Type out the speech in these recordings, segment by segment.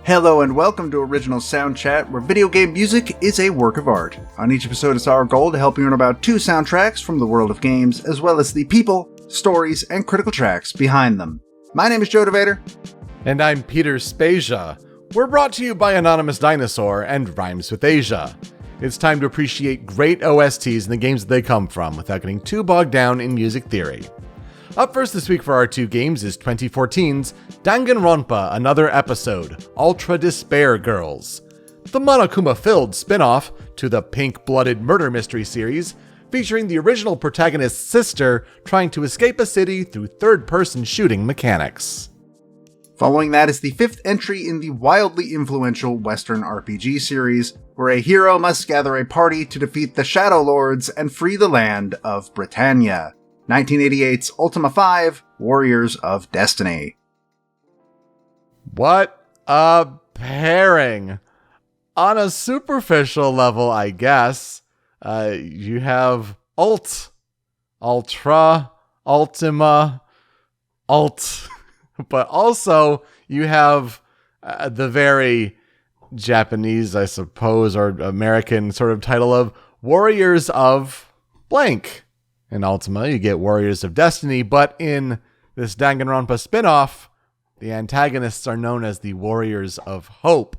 Hello and welcome to Original Soundchat, where video game music is a work of art. On each episode, it's our goal to help you learn about 2 soundtracks from the world of games, as well as the people, stories, and critical tracks behind them. My name is Joe DeVader. And I'm Peter Spezia. We're brought to you by Anonymous Dinosaur and Rhymes with Asia. It's time to appreciate great OSTs and the games that they come from without getting too bogged down in music theory. Up first this week for our 2 games is 2014's Danganronpa Another Episode, Ultra Despair Girls. The Monokuma-filled spin-off to the pink-blooded murder mystery series, featuring the original protagonist's sister trying to escape a city through third-person shooting mechanics. Following that is the 5th entry in the wildly influential Western RPG series, where a hero must gather a party to defeat the Shadowlords and free the land of Britannia. 1988's Ultima V, Warriors of Destiny. What a pairing! On a superficial level, I guess, you have Ultra, Ultima, Alt, but also you have the very Japanese, I suppose, or American sort of title of Warriors of Blank. In Ultima, you get Warriors of Destiny, but in this Danganronpa spin-off, the antagonists are known as the Warriors of Hope.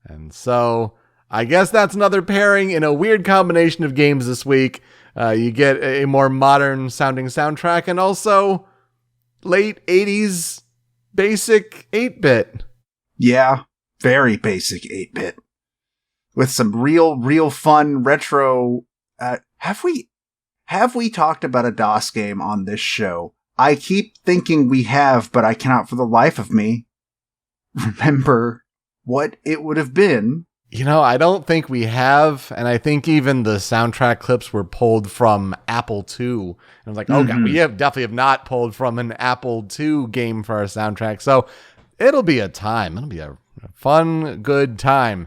And so, I guess that's another pairing in a weird combination of games this week. You get a more modern-sounding soundtrack and also late 80s basic 8-bit. Yeah, very basic 8-bit. With some real fun retro... Have we talked about a DOS game on this show? I keep thinking we have, but I cannot for the life of me remember what it would have been. You know, I don't think we have, and I think even the soundtrack clips were pulled from Apple II. And I was like, oh god, we definitely have not pulled from an Apple II game for our soundtrack. So it'll be a time. It'll be a fun, good time.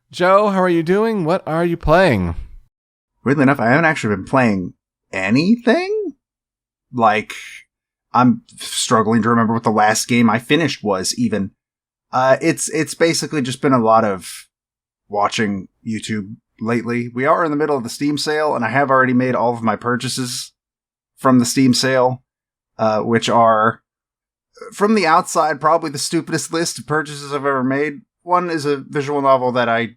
Joe, how are you doing? What are you playing? Weirdly enough, I haven't actually been playing anything. Like, I'm struggling to remember what the last game I finished was, even. It's basically just been a lot of watching YouTube lately. We are in the middle of the Steam sale, and I have already made all of my purchases from the Steam sale, which are, from the outside, probably the stupidest list of purchases I've ever made. One is a visual novel that I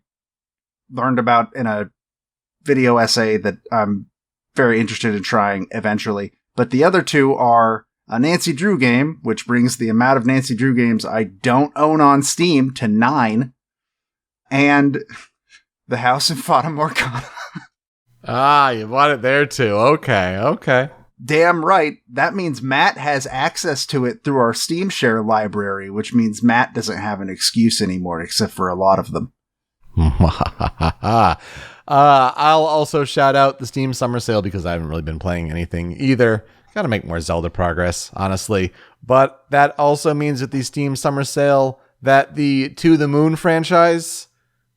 learned about in a video essay that I'm very interested in trying eventually. But the other 2 are a Nancy Drew game, which brings the amount of Nancy Drew games I don't own on Steam to 9, and The House in Fata Morgana. You bought it there too. Okay. Damn right. That means Matt has access to it through our Steam Share library, which means Matt doesn't have an excuse anymore, except for a lot of them. I'll also shout out the Steam Summer Sale because I haven't really been playing anything either. Gotta make more Zelda progress, honestly. But that also means with the Steam Summer Sale that the To the Moon franchise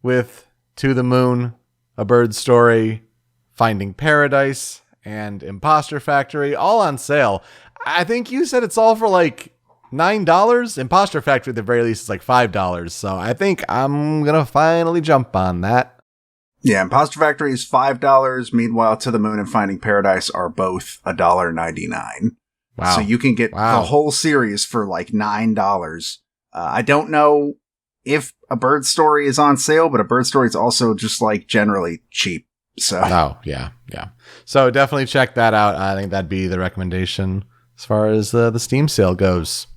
with To the Moon, A Bird's Story, Finding Paradise, and Imposter Factory all on sale. I think you said it's all for like $9. Imposter Factory at the very least is like $5. So I think I'm gonna finally jump on that. Yeah, Imposter Factory is $5. Meanwhile, To the Moon and Finding Paradise are both $1.99. Wow. So you can get the whole series for like $9. I don't know if A Bird's Story is on sale, but A Bird's Story is also just like generally cheap. So. Oh, yeah. So definitely check that out. I think that'd be the recommendation as far as the Steam sale goes.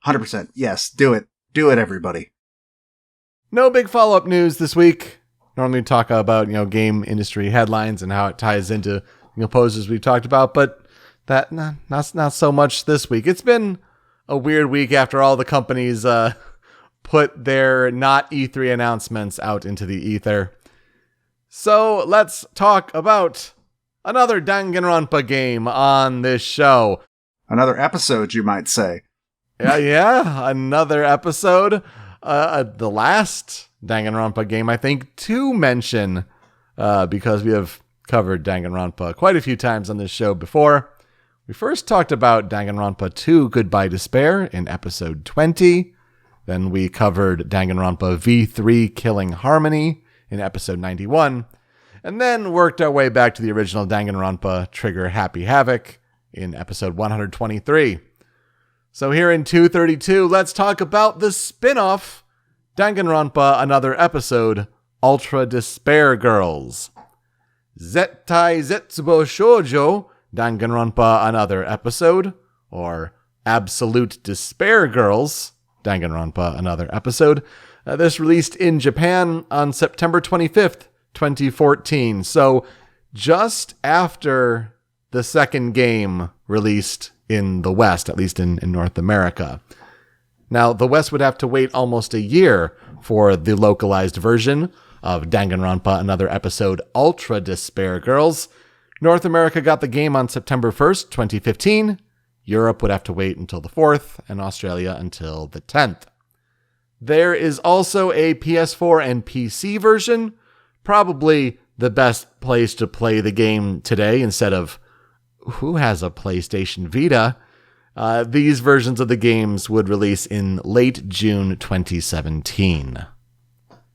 100%. Yes, do it. Do it, everybody. No big follow-up news this week. Normally talk about, game industry headlines and how it ties into, poses we've talked about, but that not so much this week. It's been a weird week after all the companies put their not E3 announcements out into the ether. So let's talk about another Danganronpa game on this show. Another episode, you might say. Yeah, another episode. The last Danganronpa game, I think, to mention, because we have covered Danganronpa quite a few times on this show before. We first talked about Danganronpa 2 Goodbye Despair in episode 20. Then we covered Danganronpa V3 Killing Harmony in episode 91, and then worked our way back to the original Danganronpa Trigger Happy Havoc in episode 123. So here in 232, let's talk about the spin-off Danganronpa Another Episode, Ultra Despair Girls. Zettai Zetsubo Shoujo Danganronpa Another Episode, or Absolute Despair Girls Danganronpa Another Episode. This released in Japan on September 25th, 2014. So just after the second game released in the West, at least in North America. Now, the West would have to wait almost a year for the localized version of Danganronpa Another Episode, Ultra Despair Girls. North America got the game on September 1st, 2015. Europe would have to wait until the 4th, and Australia until the 10th. There is also a PS4 and PC version, probably the best place to play the game today instead of who has a PlayStation Vita. These versions of the games would release in late June 2017.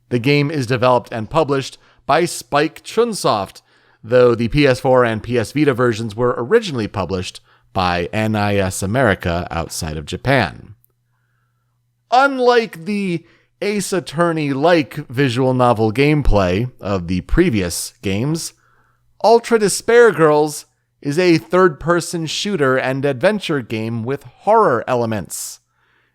The game is developed and published by Spike Chunsoft, though the PS4 and PS Vita versions were originally published by NIS America outside of Japan. Unlike the Ace Attorney-like visual novel gameplay of the previous games, Ultra Despair Girls is a third-person shooter and adventure game with horror elements,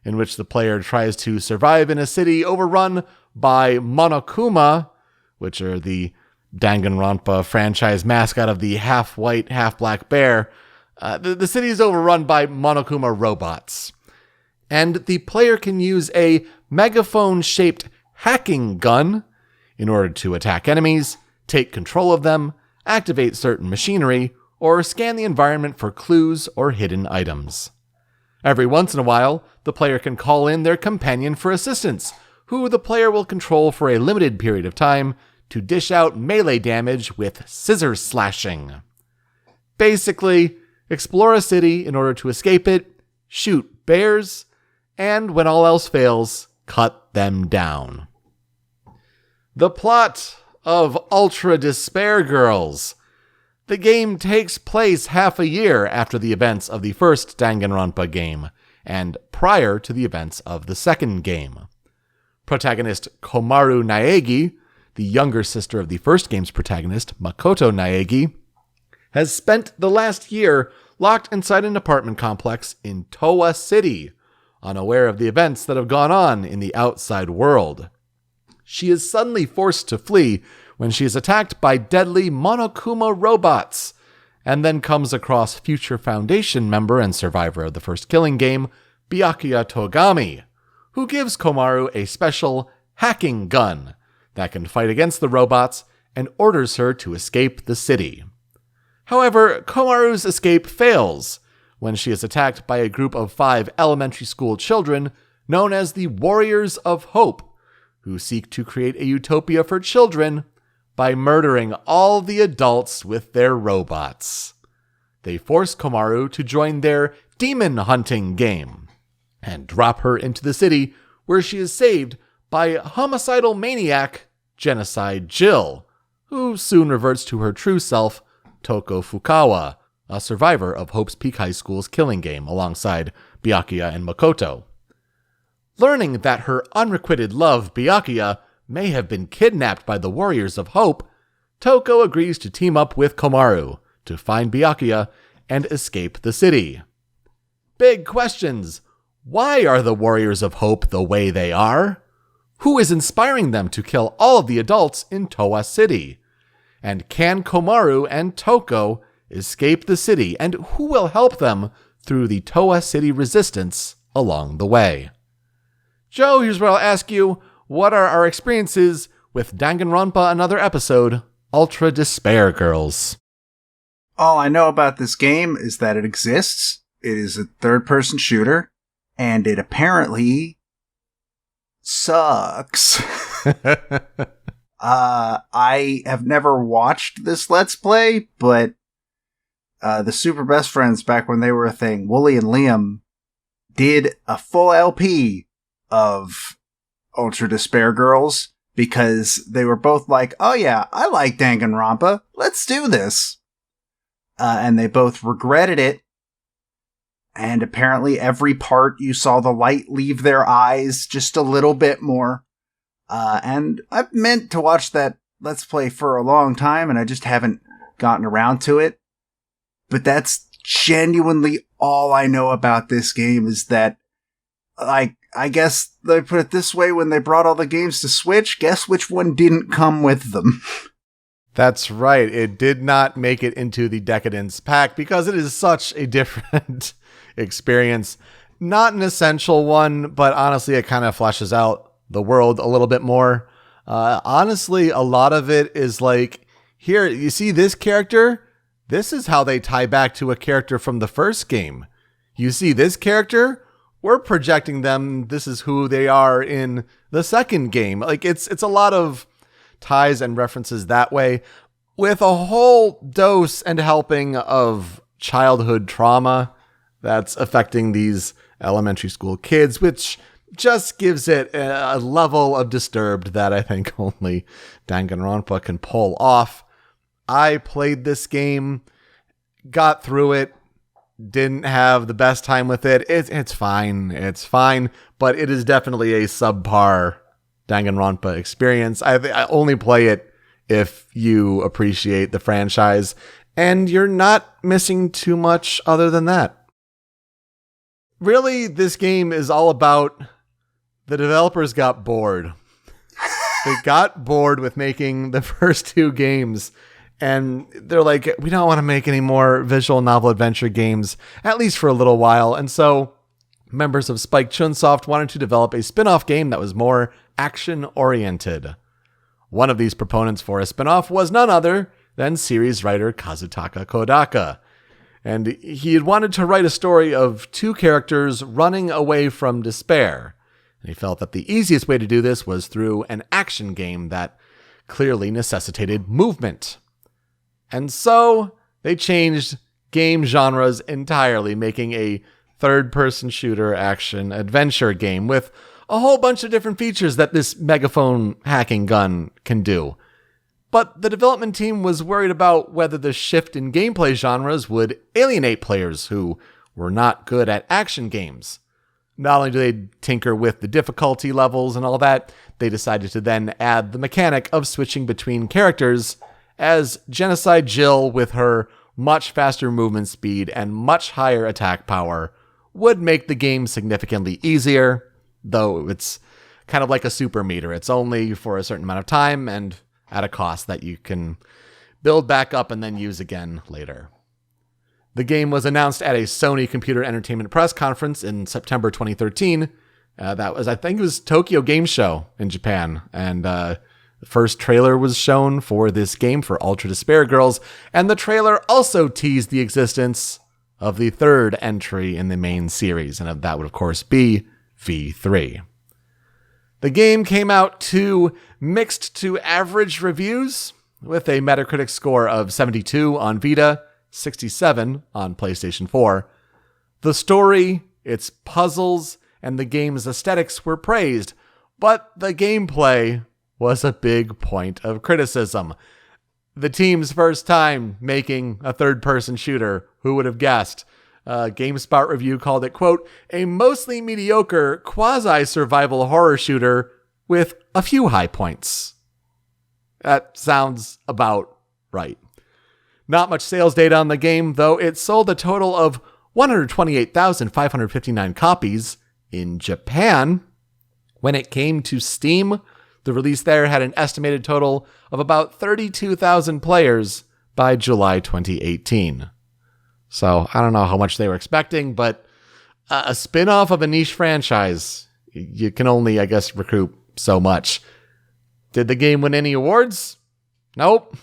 in which the player tries to survive in a city overrun by Monokuma, which are the Danganronpa franchise mascot of the half-white, half-black bear. The city is overrun by Monokuma robots, and the player can use a megaphone-shaped hacking gun in order to attack enemies, take control of them, activate certain machinery, or scan the environment for clues or hidden items. Every once in a while, the player can call in their companion for assistance, who the player will control for a limited period of time to dish out melee damage with scissor slashing. Basically, explore a city in order to escape it, shoot bears, and when all else fails, cut them down. The plot of Ultra Despair Girls. The game takes place half a year after the events of the first Danganronpa game, and prior to the events of the second game. Protagonist Komaru Naegi, the younger sister of the first game's protagonist, Makoto Naegi, has spent the last year locked inside an apartment complex in Towa City, unaware of the events that have gone on in the outside world. She is suddenly forced to flee when she is attacked by deadly Monokuma robots, and then comes across future Foundation member and survivor of the first Killing game, Byakuya Togami, who gives Komaru a special hacking gun that can fight against the robots and orders her to escape the city. However, Komaru's escape fails when she is attacked by a group of 5 elementary school children known as the Warriors of Hope, who seek to create a utopia for children by murdering all the adults with their robots. They force Komaru to join their demon hunting game and drop her into the city, where she is saved by homicidal maniac Genocide Jill, who soon reverts to her true self, Toko Fukawa, a survivor of Hope's Peak High School's Killing game alongside Byakuya and Makoto. Learning that her unrequited love, Byakuya, may have been kidnapped by the Warriors of Hope, Toko agrees to team up with Komaru to find Byakuya and escape the city. Big questions. Why are the Warriors of Hope the way they are? Who is inspiring them to kill all of the adults in Towa City? And can Komaru and Toko escape the city, and who will help them through the Towa City resistance along the way? Joe, here's what I'll ask you. What are our experiences with Danganronpa Another Episode, Ultra Despair Girls? All I know about this game is that it exists. It is a third-person shooter, and it apparently sucks. I have never watched this Let's Play, but the Super Best Friends, back when they were a thing, Wooly and Liam, did a full LP of Ultra Despair Girls because they were both like, oh yeah, I like Danganronpa. Let's do this. And they both regretted it. And apparently every part you saw the light leave their eyes just a little bit more. And I've meant to watch that Let's Play for a long time, and I just haven't gotten around to it. But that's genuinely all I know about this game is that, like, I guess they put it this way, when they brought all the games to Switch, guess which one didn't come with them? That's right. It did not make it into the Decadence pack because it is such a different experience. Not an essential one, but honestly, it kind of fleshes out the world a little bit more. Honestly, a lot of it is like, here, you see this character? This is how they tie back to a character from the first game. You see this character? We're projecting them. This is who they are in the second game. Like, it's a lot of ties and references that way, with a whole dose and helping of childhood trauma that's affecting these elementary school kids, which just gives it a level of disturbed that I think only Danganronpa can pull off. I played this game, got through it, didn't have the best time with it. It's fine. It's fine, but it is definitely a subpar Danganronpa experience. I only play it if you appreciate the franchise, and you're not missing too much other than that. Really, this game is all about the developers got bored. They got bored with making the first two games, and they're like, we don't want to make any more visual novel adventure games, at least for a little while. And so members of Spike Chunsoft wanted to develop a spin-off game that was more action-oriented. One of these proponents for a spin-off was none other than series writer Kazutaka Kodaka. And he had wanted to write a story of two characters running away from despair. And he felt that the easiest way to do this was through an action game that clearly necessitated movement. And so they changed game genres entirely, making a third-person shooter action adventure game with a whole bunch of different features that this megaphone hacking gun can do. But the development team was worried about whether the shift in gameplay genres would alienate players who were not good at action games. Not only do they tinker with the difficulty levels and all that, they decided to then add the mechanic of switching between characters, as Genocide Jill, with her much faster movement speed and much higher attack power, would make the game significantly easier, though it's kind of like a super meter. It's only for a certain amount of time and at a cost that you can build back up and then use again later. The game was announced at a Sony Computer Entertainment press conference in September 2013. That was, I think it was Tokyo Game Show in Japan. And the first trailer was shown for this game for Ultra Despair Girls. And the trailer also teased the existence of the third entry in the main series. And that would, of course, be V3. The game came out to mixed to average reviews, with a Metacritic score of 72 on Vita, 67 on PlayStation 4. The story, its puzzles, and the game's aesthetics were praised, but the gameplay was a big point of criticism. The team's first time making a third-person shooter, who would have guessed? GameSpot review called it, quote, a mostly mediocre quasi-survival horror shooter with a few high points. That sounds about right. Not much sales data on the game, though it sold a total of 128,559 copies in Japan. When it came to Steam, the release there had an estimated total of about 32,000 players by July 2018. So I don't know how much they were expecting, but a spin-off of a niche franchise, you can only, I guess, recoup so much. Did the game win any awards? Nope.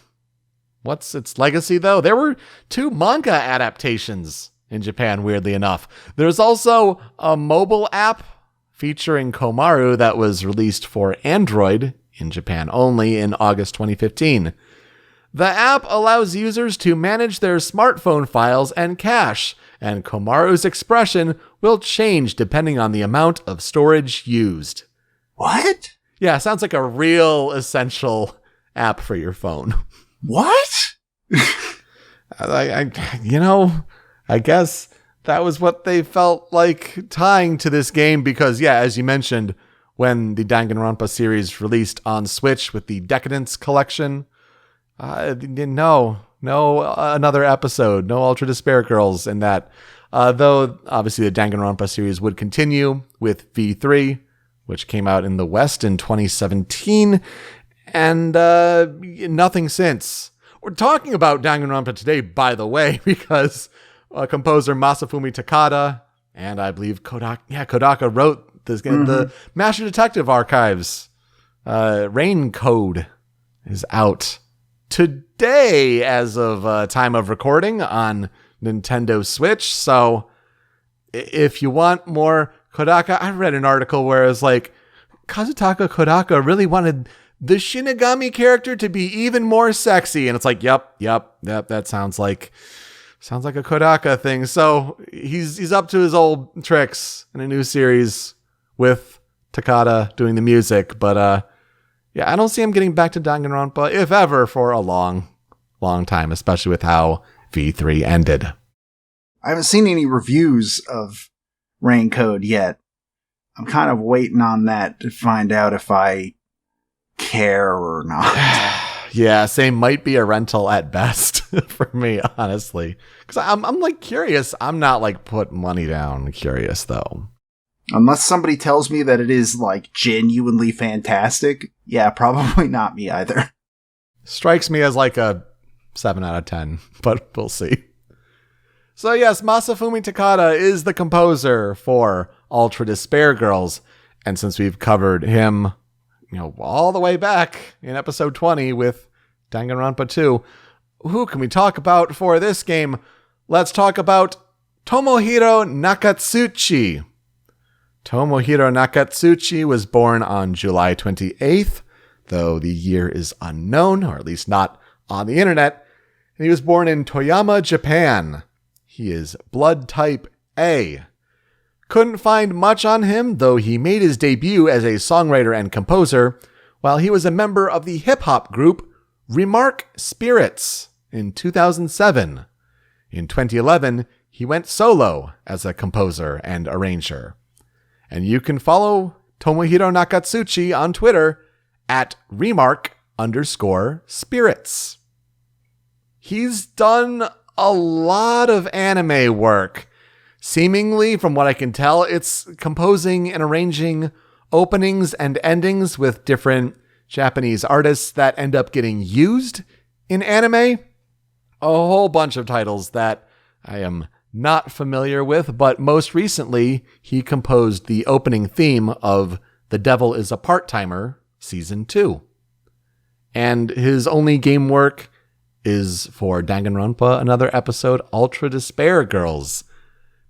What's its legacy, though? There were 2 manga adaptations in Japan, weirdly enough. There's also a mobile app featuring Komaru that was released for Android in Japan only in August 2015. The app allows users to manage their smartphone files and cache, and Komaru's expression will change depending on the amount of storage used. What? Yeah, sounds like a real essential app for your phone. What? I guess that was what they felt like tying to this game because, yeah, as you mentioned, when the Danganronpa series released on Switch with the Decadence collection, no another episode, no Ultra Despair Girls in that. Though, obviously, the Danganronpa series would continue with V3, which came out in the West in 2017, and nothing since. We're talking about Danganronpa today, by the way, because composer Masafumi Takada, and I believe Kodaka wrote this game, the Master Detective Archives. Rain Code is out today as of time of recording on Nintendo Switch. So if you want more Kodaka, I read an article where it's like Kazutaka Kodaka really wanted the Shinigami character to be even more sexy. And it's like, yep. That sounds like a Kodaka thing. So he's up to his old tricks in a new series with Takada doing the music. But yeah, I don't see him getting back to Danganronpa, if ever, for a long time, especially with how V3 ended. I haven't seen any reviews of Rain Code yet. I'm kind of waiting on that to find out if I care or not. Yeah, same. Might be a rental at best for me, honestly. Because I'm like curious. I'm not like put money down curious, though. Unless somebody tells me that it is like genuinely fantastic, yeah, probably not me either. Strikes me as like a 7 out of 10, but we'll see. So yes, Masafumi Takada is the composer for Ultra Despair Girls. And since we've covered him, all the way back in episode 20 with Danganronpa 2, who can we talk about for this game? Let's talk about Tomohiro Nakatsuchi. Tomohiro Nakatsuchi was born on July 28th, though the year is unknown, or at least not on the internet. And he was born in Toyama, Japan. He is blood type A. Couldn't find much on him, though he made his debut as a songwriter and composer while he was a member of the hip-hop group Remark Spirits in 2007. In 2011, he went solo as a composer and arranger. And you can follow Tomohiro Nakatsuchi on Twitter at Remark_Spirits. He's done a lot of anime work. Seemingly, from what I can tell, it's composing and arranging openings and endings with different Japanese artists that end up getting used in anime. A whole bunch of titles that I am not familiar with, but most recently, he composed the opening theme of The Devil is a Part-Timer Season 2. And his only game work is for Danganronpa Another episode, Ultra Despair Girls.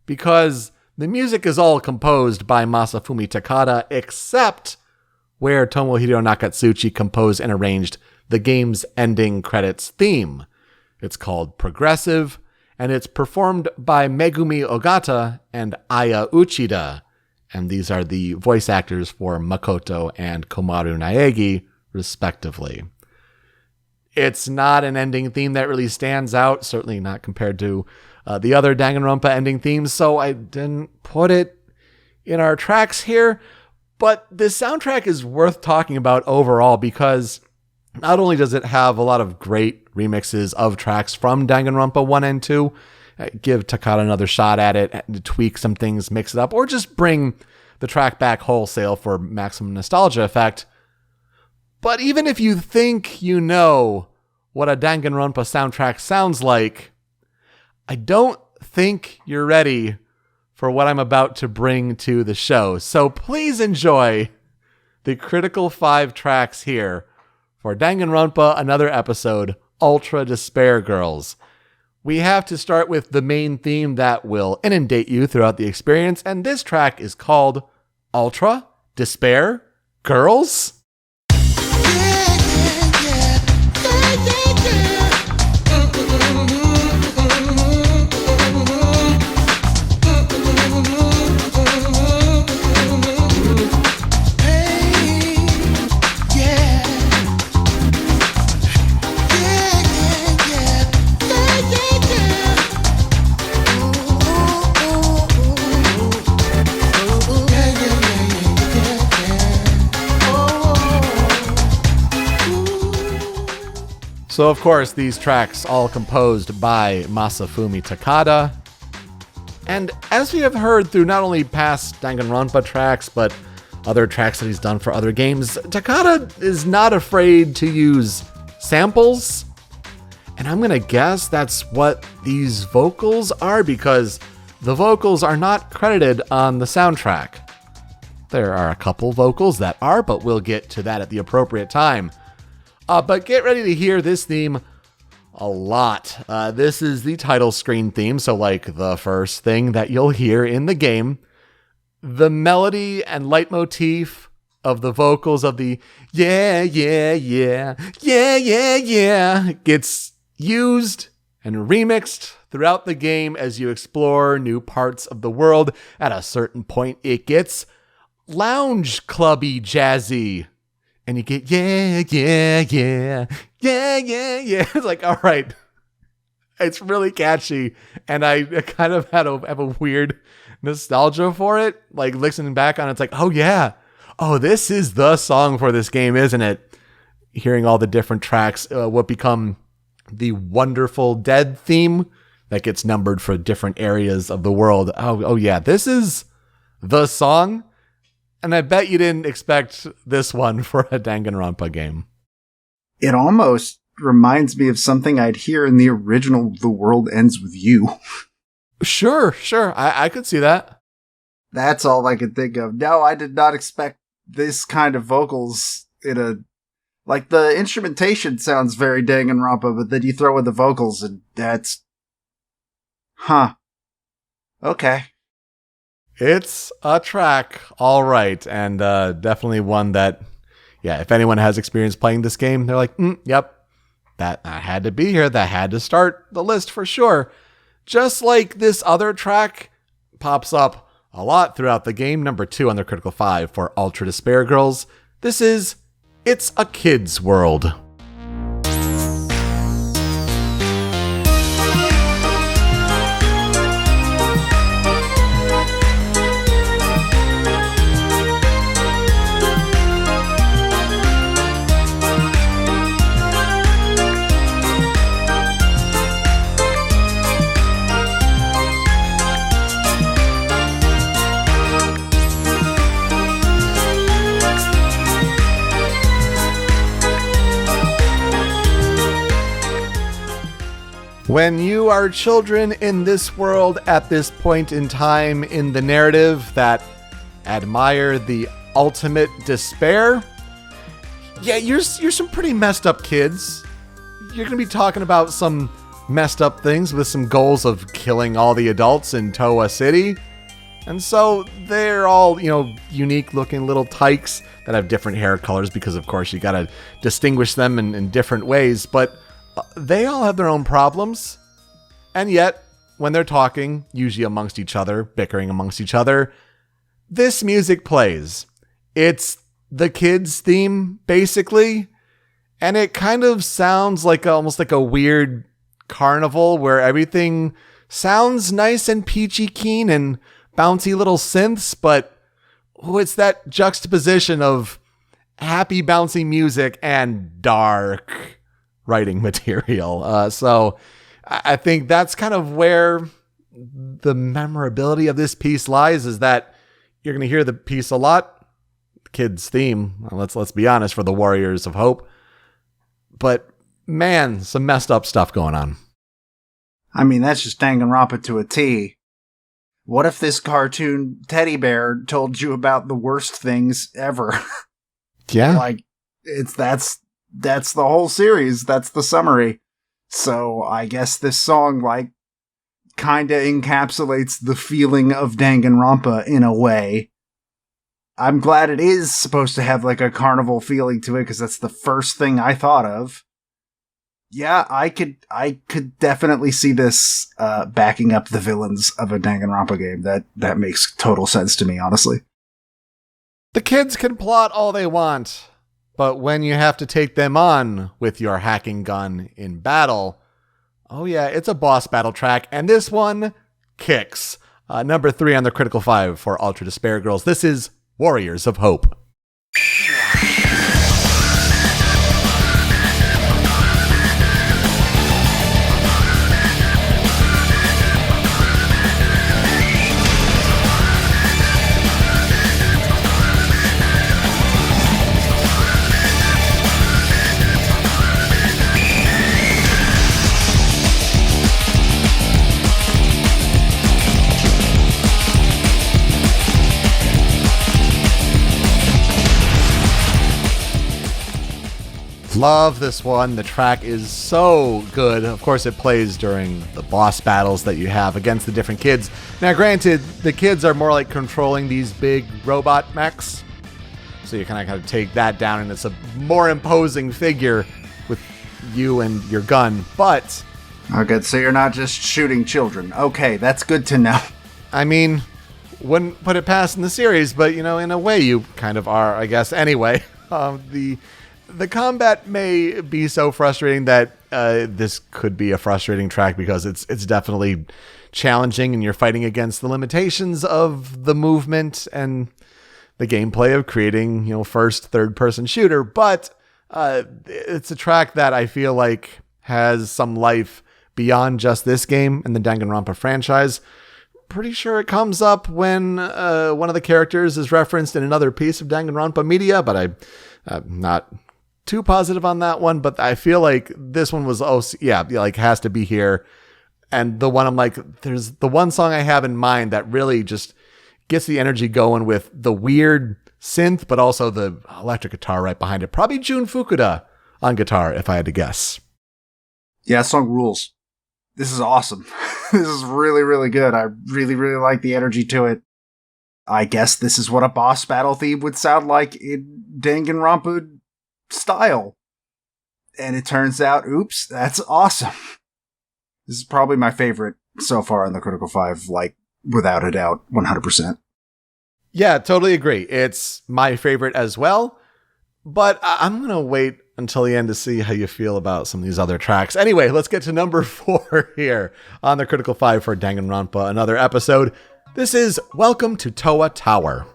Because the music is all composed by Masafumi Takada, except where Tomohiro Nakatsuchi composed and arranged the game's ending credits theme. It's called Progressive, and it's performed by Megumi Ogata and Aya Uchida. And these are the voice actors for Makoto and Komaru Naegi, respectively. It's not an ending theme that really stands out, certainly not compared to the other Danganronpa ending themes, so I didn't put it in our tracks here. But this soundtrack is worth talking about overall because not only does it have a lot of great remixes of tracks from Danganronpa 1 and 2, give Takada another shot at it, tweak some things, mix it up, or just bring the track back wholesale for maximum nostalgia effect. But even if you think you know what a Danganronpa soundtrack sounds like, I don't think you're ready for what I'm about to bring to the show. So please enjoy the critical 5 tracks here for Danganronpa Another episode, Ultra Despair Girls. We have to start with the main theme that will inundate you throughout the experience, and this track is called Ultra Despair Girls. So, of course, these tracks all composed by Masafumi Takada. And as we have heard through not only past Danganronpa tracks, but other tracks that he's done for other games, Takada is not afraid to use samples. And I'm going to guess that's what these vocals are, because the vocals are not credited on the soundtrack. There are a couple vocals that are, but we'll get to that at the appropriate time. But get ready to hear this theme a lot. This is the title screen theme, so like the first thing that you'll hear in the game. The melody and leitmotif of the vocals of the yeah, yeah, yeah, yeah, yeah, yeah gets used and remixed throughout the game as you explore new parts of the world. At a certain point, it gets lounge clubby jazzy. And you get, yeah, yeah, yeah, yeah, yeah, yeah. It's like, all right. It's really catchy. And I kind of have a weird nostalgia for it. Like, listening back on it, it's like, oh, yeah. Oh, this is the song for this game, isn't it? Hearing all the different tracks, what become the Wonderful Dead theme that gets numbered for different areas of the world. Oh yeah. This is the song. And I bet you didn't expect this one for a Danganronpa game. It almost reminds me of something I'd hear in the original The World Ends With You. Sure. I could see that. That's all I could think of. No, I did not expect this kind of vocals in a... Like, the instrumentation sounds very Danganronpa, but then you throw in the vocals and that's... Huh. Okay. It's a track, all right, and definitely one that, yeah, if anyone has experience playing this game, they're like, yep, that had to be here, that had to start the list for sure. Just like this other track pops up a lot throughout the game, number 2 on the Critical 5 for Ultra Despair Girls. This is It's a Kid's World. When you are children in this world at this point in time in the narrative that admire the ultimate despair, yeah, you're some pretty messed up kids. You're going to be talking about some messed up things with some goals of killing all the adults in Towa City. And so they're all, unique looking little tykes that have different hair colors because, of course, you got to distinguish them in different ways. But they all have their own problems. And yet, when they're talking, usually amongst each other, bickering amongst each other, this music plays. It's the kids' theme, basically. And it kind of sounds like almost like a weird carnival where everything sounds nice and peachy keen and bouncy little synths, but it's that juxtaposition of happy bouncy music and dark writing material. So I think that's kind of where the memorability of this piece lies, is that you're going to hear the piece a lot. Kids' theme, let's be honest, for the Warriors of Hope. But man, some messed up stuff going on. I mean, that's just Danganronpa to a T. What if this cartoon teddy bear told you about the worst things ever? Yeah. Like, that's the whole series. That's the summary. So I guess this song, kinda encapsulates the feeling of Danganronpa in a way. I'm glad it is supposed to have, a carnival feeling to it, because that's the first thing I thought of. Yeah, I could definitely see this backing up the villains of a Danganronpa game. That makes total sense to me, honestly. The kids can plot all they want, but when you have to take them on with your hacking gun in battle, oh yeah, it's a boss battle track, and this one kicks. Number 3 on the Critical 5 for Ultra Despair Girls. This is Warriors of Hope. Love this one. The track is so good. Of course, it plays during the boss battles that you have against the different kids. Now, granted, the kids are more like controlling these big robot mechs. So you kind of take that down, and it's a more imposing figure with you and your gun. But... Okay, so you're not just shooting children. Okay, that's good to know. I mean, wouldn't put it past in the series, but, in a way you kind of are, I guess. Anyway, the combat may be so frustrating that this could be a frustrating track because it's definitely challenging, and you're fighting against the limitations of the movement and the gameplay of creating, first, third-person shooter. But it's a track that I feel like has some life beyond just this game and the Danganronpa franchise. Pretty sure it comes up when one of the characters is referenced in another piece of Danganronpa media, but I'm not too positive on that one. But I feel like this one was, has to be here. And the one I'm like, there's the one song I have in mind that really just gets the energy going with the weird synth, but also the electric guitar right behind it. Probably Jun Fukuda on guitar, if I had to guess. Yeah, that song rules. This is awesome. This is really, really good. I really, really like the energy to it. I guess this is what a boss battle theme would sound like in Danganronpa style. And it turns out, oops, that's awesome. This is probably my favorite so far in the Critical 5, without a doubt, 100%. Yeah, totally agree. It's my favorite as well, but I'm going to wait until the end to see how you feel about some of these other tracks. Anyway, let's get to number 4 here on the Critical 5 for Danganronpa Another episode. This is Welcome to Towa Tower.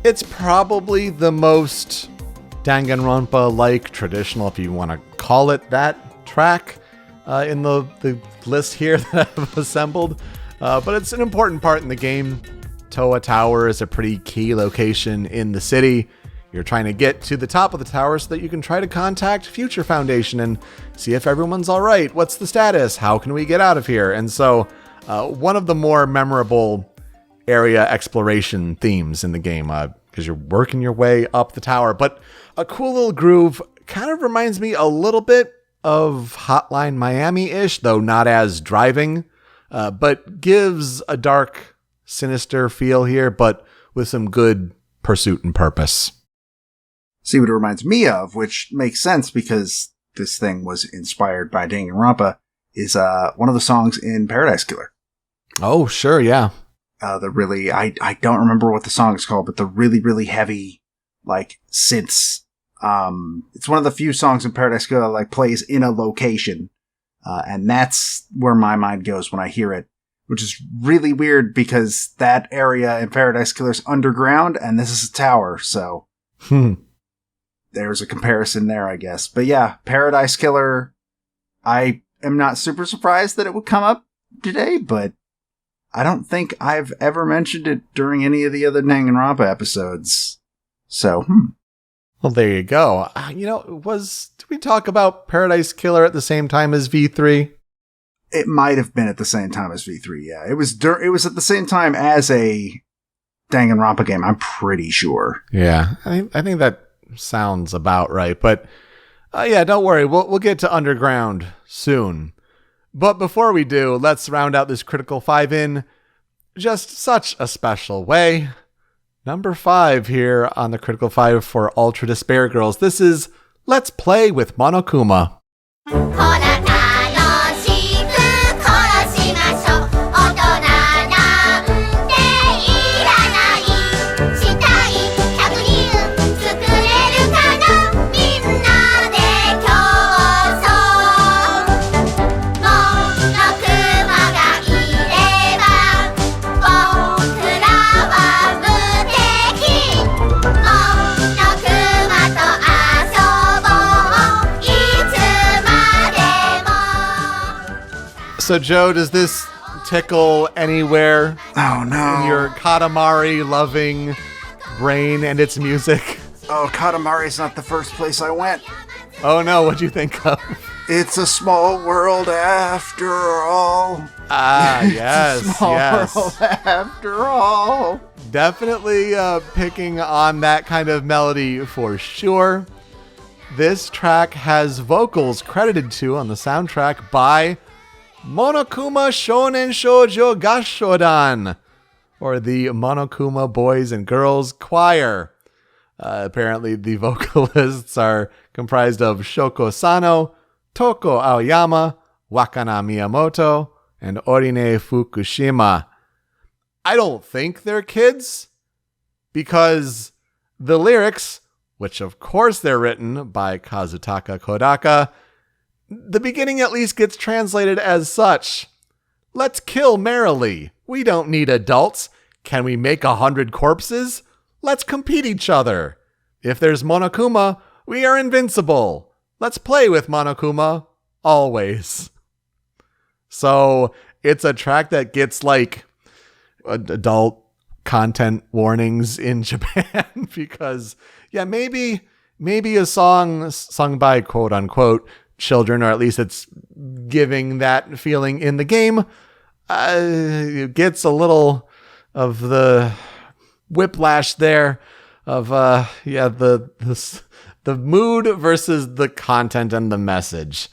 It's probably the most Danganronpa-like traditional, if you want to call it that, track in the list here that I've assembled. But it's an important part in the game. Towa Tower is a pretty key location in the city. You're trying to get to the top of the tower so that you can try to contact Future Foundation and see if everyone's all right. What's the status? How can we get out of here? And so one of the more memorable area exploration themes in the game, because you're working your way up the tower. But a cool little groove, kind of reminds me a little bit of Hotline Miami-ish, though not as driving, but gives a dark, sinister feel here, but with some good pursuit and purpose. See what it reminds me of, which makes sense because this thing was inspired by Danganronpa, is one of the songs in Paradise Killer. Oh, sure, yeah. The really, I don't remember what the song is called, but the really, really heavy, synths. It's one of the few songs in Paradise Killer that, plays in a location. And that's where my mind goes when I hear it, which is really weird because that area in Paradise Killer is underground and this is a tower. So there's a comparison there, I guess. But yeah, Paradise Killer, I am not super surprised that it would come up today, but I don't think I've ever mentioned it during any of the other Danganronpa episodes. So, Well, there you go. Did we talk about Paradise Killer at the same time as V3? It might have been at the same time as V3, yeah. It was at the same time as a Danganronpa game, I'm pretty sure. Yeah, I think that sounds about right. But, yeah, don't worry. We'll get to Underground soon. But before we do, let's round out this Critical 5 in just such a special way. Number 5 here on the Critical 5 for Ultra Despair Girls. This is Let's Play with Monokuma. So, Joe, does this tickle anywhere Oh, no. in your Katamari-loving brain and its music? Oh, Katamari's not the first place I went. Oh, no, what'd you think of? It's a small world after all. Ah, yes, Small yes. world after all. Definitely picking on that kind of melody for sure. This track has vocals credited to on the soundtrack by Monokuma Shonen Shoujo Gashodan, or the Monokuma Boys and Girls Choir. Apparently, the vocalists are comprised of Shoko Sano, Toko Aoyama, Wakana Miyamoto, and Orine Fukushima. I don't think they're kids, because the lyrics, which of course they're written by Kazutaka Kodaka, the beginning at least gets translated as such. Let's kill merrily. We don't need adults. Can we make 100 corpses? Let's compete each other. If there's Monokuma, we are invincible. Let's play with Monokuma, always. So it's a track that gets like adult content warnings in Japan because, yeah, maybe a song sung by quote unquote children, or at least it's giving that feeling in the game, it gets a little of the whiplash there of the mood versus the content and the message.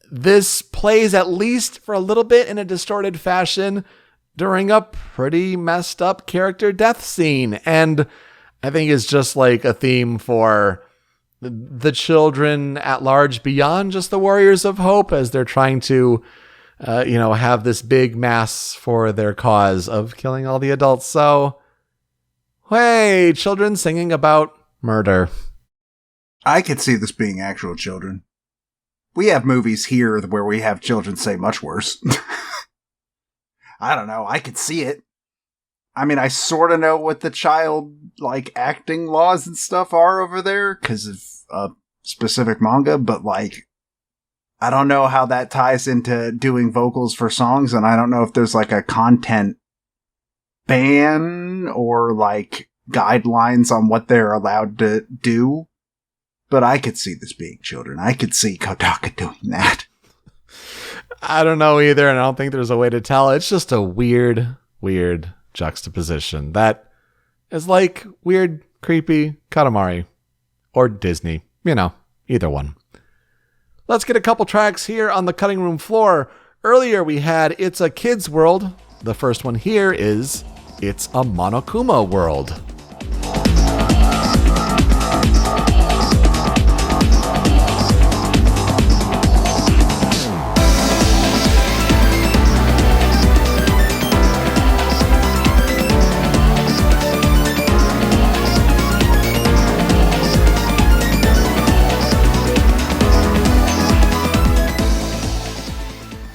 This plays at least for a little bit in a distorted fashion during a pretty messed up character death scene, and I think it's just like a theme for the children at large beyond just the Warriors of Hope as they're trying to have this big mass for their cause of killing all the adults. So, hey, children singing about murder. I could see this being actual children. We have movies here where we have children say much worse. I don't know. I could see it. I mean, I sort of know what the child, acting laws and stuff are over there because of a specific manga, but, I don't know how that ties into doing vocals for songs, and I don't know if there's, a content ban or, guidelines on what they're allowed to do. But I could see this being children. I could see Kodaka doing that. I don't know either, and I don't think there's a way to tell. It's just a weird juxtaposition that is like weird, creepy Katamari or Disney. Either one. Let's get a couple tracks here on the cutting room floor. Earlier we had It's a Kid's World. The first one here is It's a Monokuma World.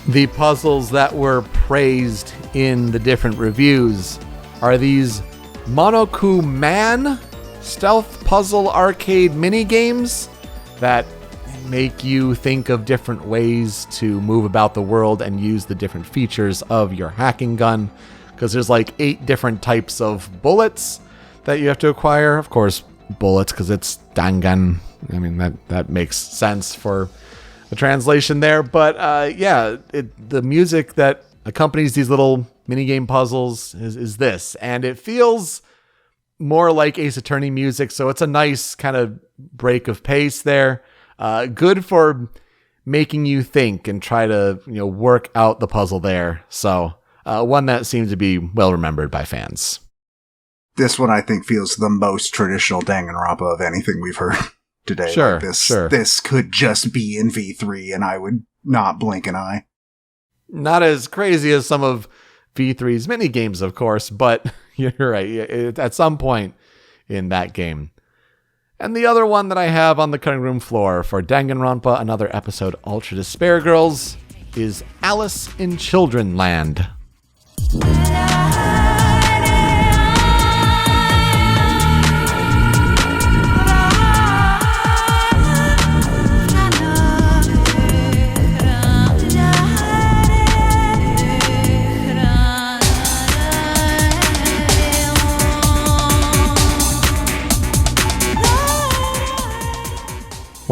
The puzzles that were praised in the different reviews are these Monokuma stealth puzzle arcade mini-games that make you think of different ways to move about the world and use the different features of your hacking gun, because there's 8 different types of bullets that you have to acquire. Of course, bullets because it's Dangan. I mean, that makes sense for the translation there, but the music that accompanies these little minigame puzzles is this, and it feels more like Ace Attorney music, so it's a nice kind of break of pace there. Good for making you think and try to work out the puzzle there. So one that seems to be well remembered by fans. This one I think feels the most traditional Danganronpa of anything we've heard today. Sure. This could just be in V3 and I would not blink an eye. Not as crazy as some of V3's mini games, of course, but you're right. At some point in that game. And the other one that I have on the cutting room floor for Danganronpa Another Episode Ultra Despair Girls is Alice in Children Land.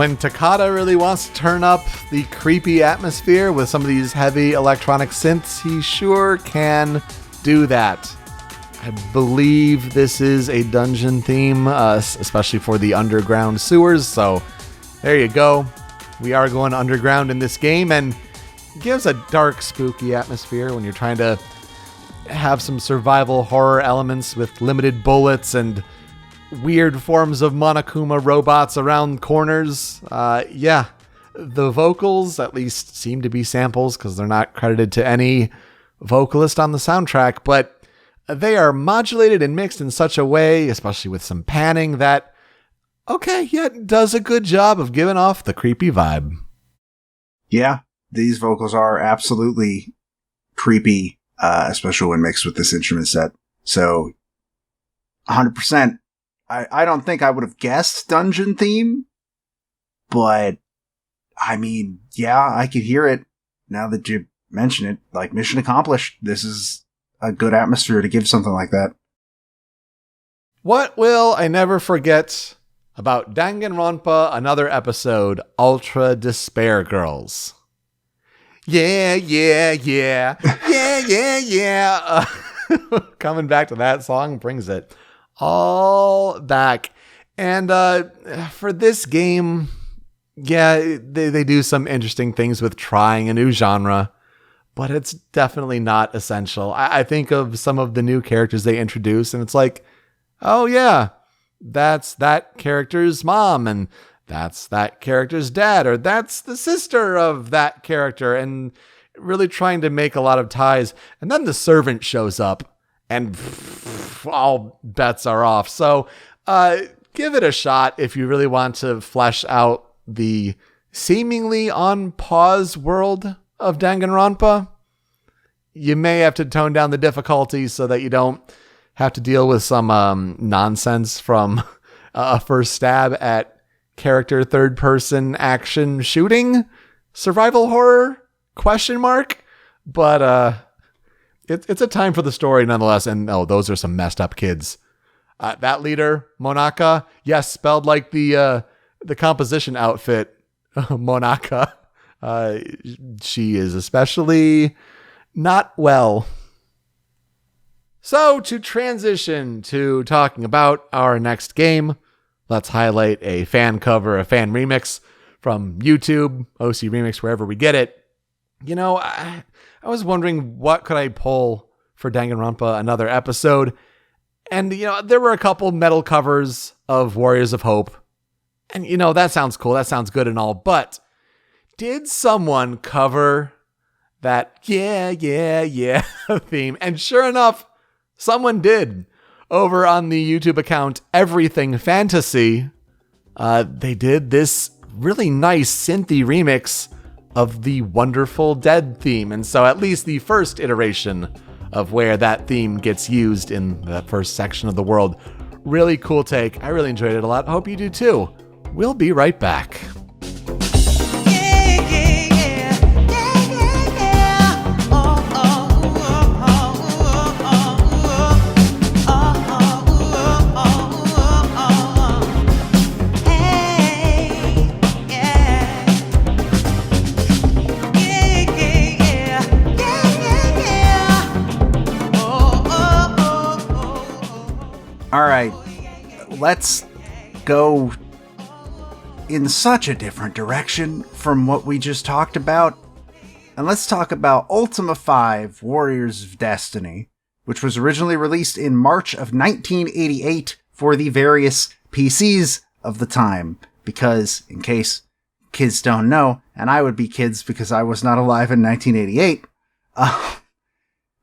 When Takata really wants to turn up the creepy atmosphere with some of these heavy electronic synths, he sure can do that. I believe this is a dungeon theme, especially for the underground sewers, so there you go. We are going underground in this game, and it gives a dark, spooky atmosphere when you're trying to have some survival horror elements with limited bullets and weird forms of Monokuma robots around corners. Yeah, the vocals at least seem to be samples because they're not credited to any vocalist on the soundtrack, but they are modulated and mixed in such a way, especially with some panning, that, okay, yeah, it does a good job of giving off the creepy vibe. Yeah, these vocals are absolutely creepy, especially when mixed with this instrument set. So, 100%. I don't think I would have guessed dungeon theme, but, I mean, yeah, I could hear it now that you mention it. Like, mission accomplished. This is a good atmosphere to give something like that. What will I never forget about Danganronpa Another episode, Ultra Despair Girls? Yeah, yeah, yeah. Yeah, yeah, yeah. Coming back to that song brings it all back. And for this game, yeah, they do some interesting things with trying a new genre, but it's definitely not essential. I think of some of the new characters they introduce, and it's like, oh yeah, that's that character's mom, and that's that character's dad, or that's the sister of that character, and really trying to make a lot of ties. And then the servant shows up, and all bets are off. So give it a shot if you really want to flesh out the seemingly on pause world of Danganronpa. You may have to tone down the difficulty so that you don't have to deal with some nonsense from a first stab at character third-person action shooting survival horror ? But it's a time for the story nonetheless. And those are some messed up kids. That leader, Monaka, yes, spelled like the composition outfit, Monaka. She is especially not well. So to transition to talking about our next game, let's highlight a fan cover, a fan remix from YouTube, OC Remix, wherever we get it. You know, I was wondering what could I pull for Danganronpa Another episode. And, you know, there were a couple metal covers of Warriors of Hope. And, you know, that sounds cool. That sounds good and all. But did someone cover that yeah, yeah, yeah theme? And sure enough, someone did. Over on the YouTube account, Everything Fantasy, they did this really nice synthy remix of the Wonderful Dead theme. And so at least the first iteration of where that theme gets used in the first section of the world. Really cool take. I really enjoyed it a lot. Hope you do too. We'll be right back. All right, let's go in such a different direction from what we just talked about. And let's talk about Ultima V, Warriors of Destiny, which was originally released in March of 1988 for the various PCs of the time. Because, in case kids don't know, and I would be kids because I was not alive in 1988,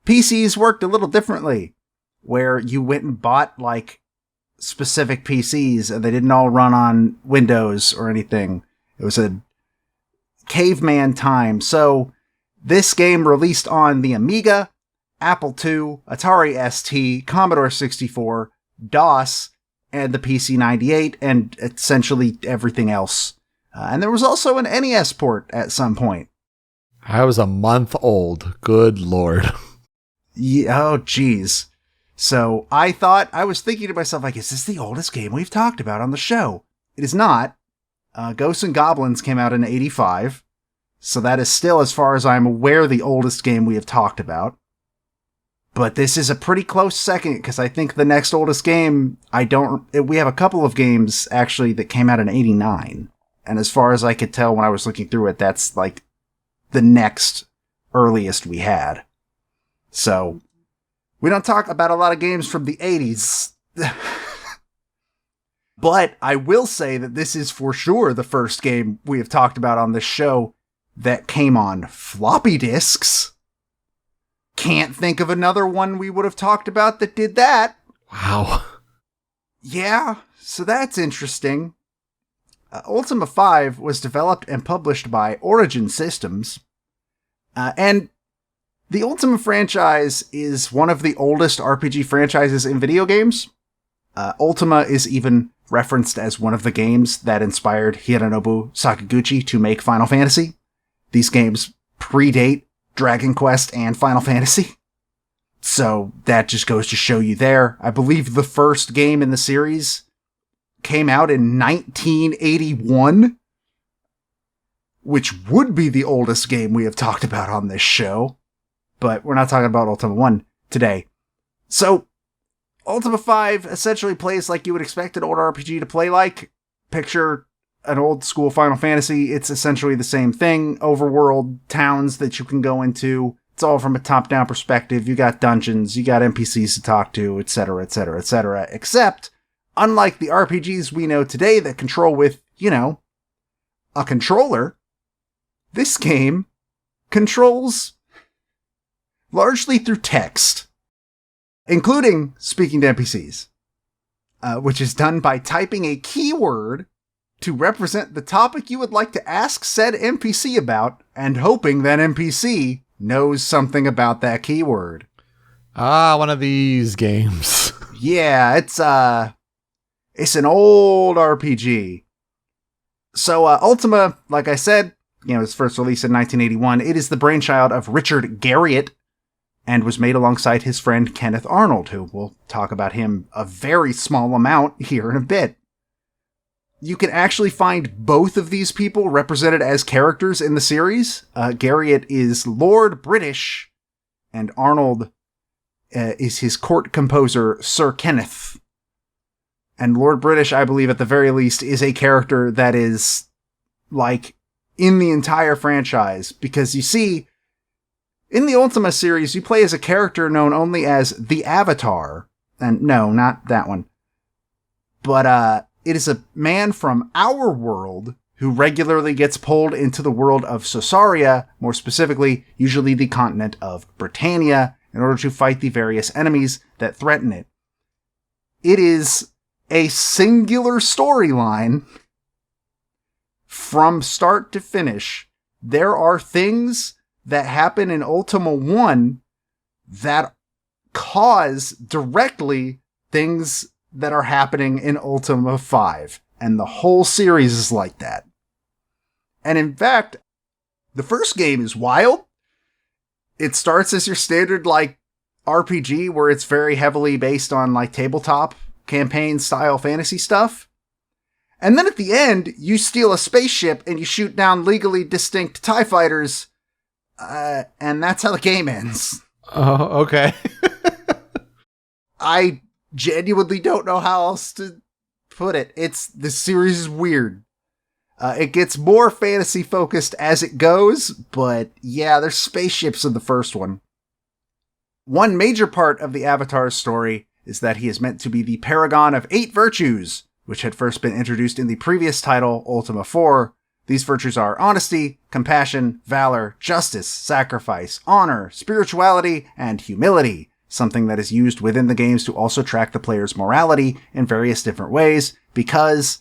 PCs worked a little differently, where you went and bought, like, specific PCs, and they didn't all run on Windows or anything. It was a caveman time. So, this game released on the Amiga, Apple II, Atari ST, Commodore 64, DOS, and the PC-98, and essentially everything else. And there was also an NES port at some point. I was a month old. Good Lord. Yeah, oh, geez. So I was thinking to myself, like, is this the oldest game we've talked about on the show? It is not. Ghosts and Goblins came out in 85. So that is still, as far as I'm aware, the oldest game we have talked about. But this is a pretty close second, because I think the next oldest game, we have a couple of games, actually, that came out in 89. And as far as I could tell when I was looking through it, that's like the next earliest we had. So, we don't talk about a lot of games from the 80s. But I will say that this is for sure the first game we have talked about on this show that came on floppy disks. Can't think of another one we would have talked about that did that. Wow. Yeah, so that's interesting. Ultima V was developed and published by Origin Systems. And the Ultima franchise is one of the oldest RPG franchises in video games. Ultima is even referenced as one of the games that inspired Hironobu Sakaguchi to make Final Fantasy. These games predate Dragon Quest and Final Fantasy. So that just goes to show you there. I believe the first game in the series came out in 1981, which would be the oldest game we have talked about on this show. But we're not talking about Ultima 1 today. So, Ultima 5 essentially plays like you would expect an old RPG to play like. Picture an old school Final Fantasy. It's essentially the same thing. Overworld towns that you can go into. It's all from a top-down perspective. You got dungeons, you got NPCs to talk to, etc., etc., etc. Except, unlike the RPGs we know today that control with, a controller, this game controls largely through text, including speaking to NPCs, which is done by typing a keyword to represent the topic you would like to ask said NPC about, and hoping that NPC knows something about that keyword. One of these games. Yeah, it's an old RPG. So, Ultima, like I said, it was first released in 1981. It is the brainchild of Richard Garriott, and was made alongside his friend Kenneth Arnold, who we'll talk about him a very small amount here in a bit. You can actually find both of these people represented as characters in the series. Garriott is Lord British, and Arnold is his court composer, Sir Kenneth. And Lord British, I believe at the very least, is a character that is, in the entire franchise. Because you see, in the Ultima series, you play as a character known only as the Avatar. And no, not that one. But, it is a man from our world who regularly gets pulled into the world of Sosaria, more specifically, usually the continent of Britannia, in order to fight the various enemies that threaten it. It is a singular storyline from start to finish. There are things that happen in Ultima 1 that cause directly things that are happening in Ultima 5. And the whole series is like that. And in fact, the first game is wild. It starts as your standard, RPG, where it's very heavily based on, tabletop campaign style fantasy stuff. And then at the end, you steal a spaceship and you shoot down legally distinct TIE fighters. And that's how the game ends. Oh, okay. I genuinely don't know how else to put it. The series is weird. It gets more fantasy focused as it goes, but yeah, there's spaceships in the first one. One major part of the Avatar's story is that he is meant to be the paragon of 8 virtues, which had first been introduced in the previous title, Ultima 4. These virtues are honesty, compassion, valor, justice, sacrifice, honor, spirituality, and humility. Something that is used within the games to also track the player's morality in various different ways, because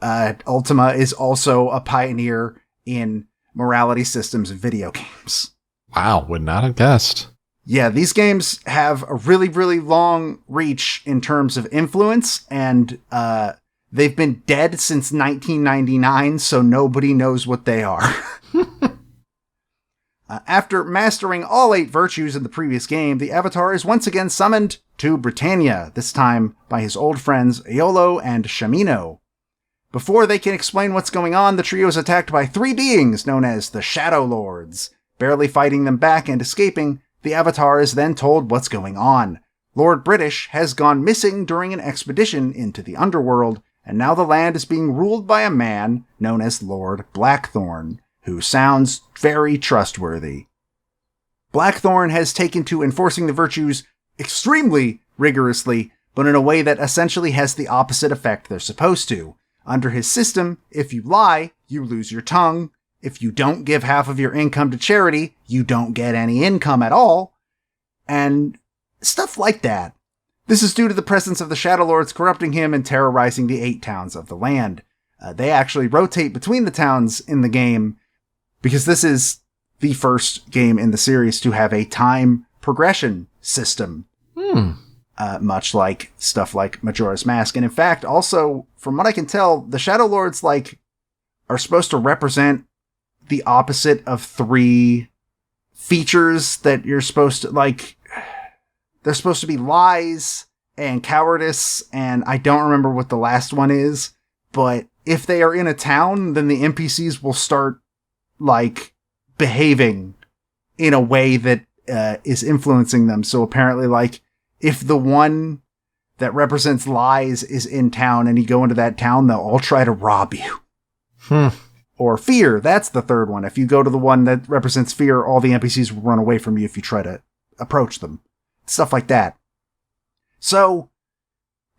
Ultima is also a pioneer in morality systems in video games. Wow, would not have guessed. Yeah, these games have a really, really long reach in terms of influence, and they've been dead since 1999, so nobody knows what they are. After mastering all 8 virtues in the previous game, the Avatar is once again summoned to Britannia, this time by his old friends Iolo and Shamino. Before they can explain what's going on, the trio is attacked by three beings known as the Shadowlords. Barely fighting them back and escaping, the Avatar is then told what's going on. Lord British has gone missing during an expedition into the underworld, and now the land is being ruled by a man known as Lord Blackthorn, who sounds very trustworthy. Blackthorn has taken to enforcing the virtues extremely rigorously, but in a way that essentially has the opposite effect they're supposed to. Under his system, if you lie, you lose your tongue. If you don't give half of your income to charity, you don't get any income at all. And stuff like that. This is due to the presence of the Shadowlords corrupting him and terrorizing the 8 towns of the land. They actually rotate between the towns in the game, because this is the first game in the series to have a time progression system. Much like stuff like Majora's Mask. And in fact, also, from what I can tell, the Shadowlords, are supposed to represent the opposite of 3 features that you're supposed to, they're supposed to be lies and cowardice, and I don't remember what the last one is, but if they are in a town, then the NPCs will start, behaving in a way that is influencing them. So apparently, if the one that represents lies is in town and you go into that town, they'll all try to rob you. Or fear, that's the third one. If you go to the one that represents fear, all the NPCs will run away from you if you try to approach them. Stuff like that. So,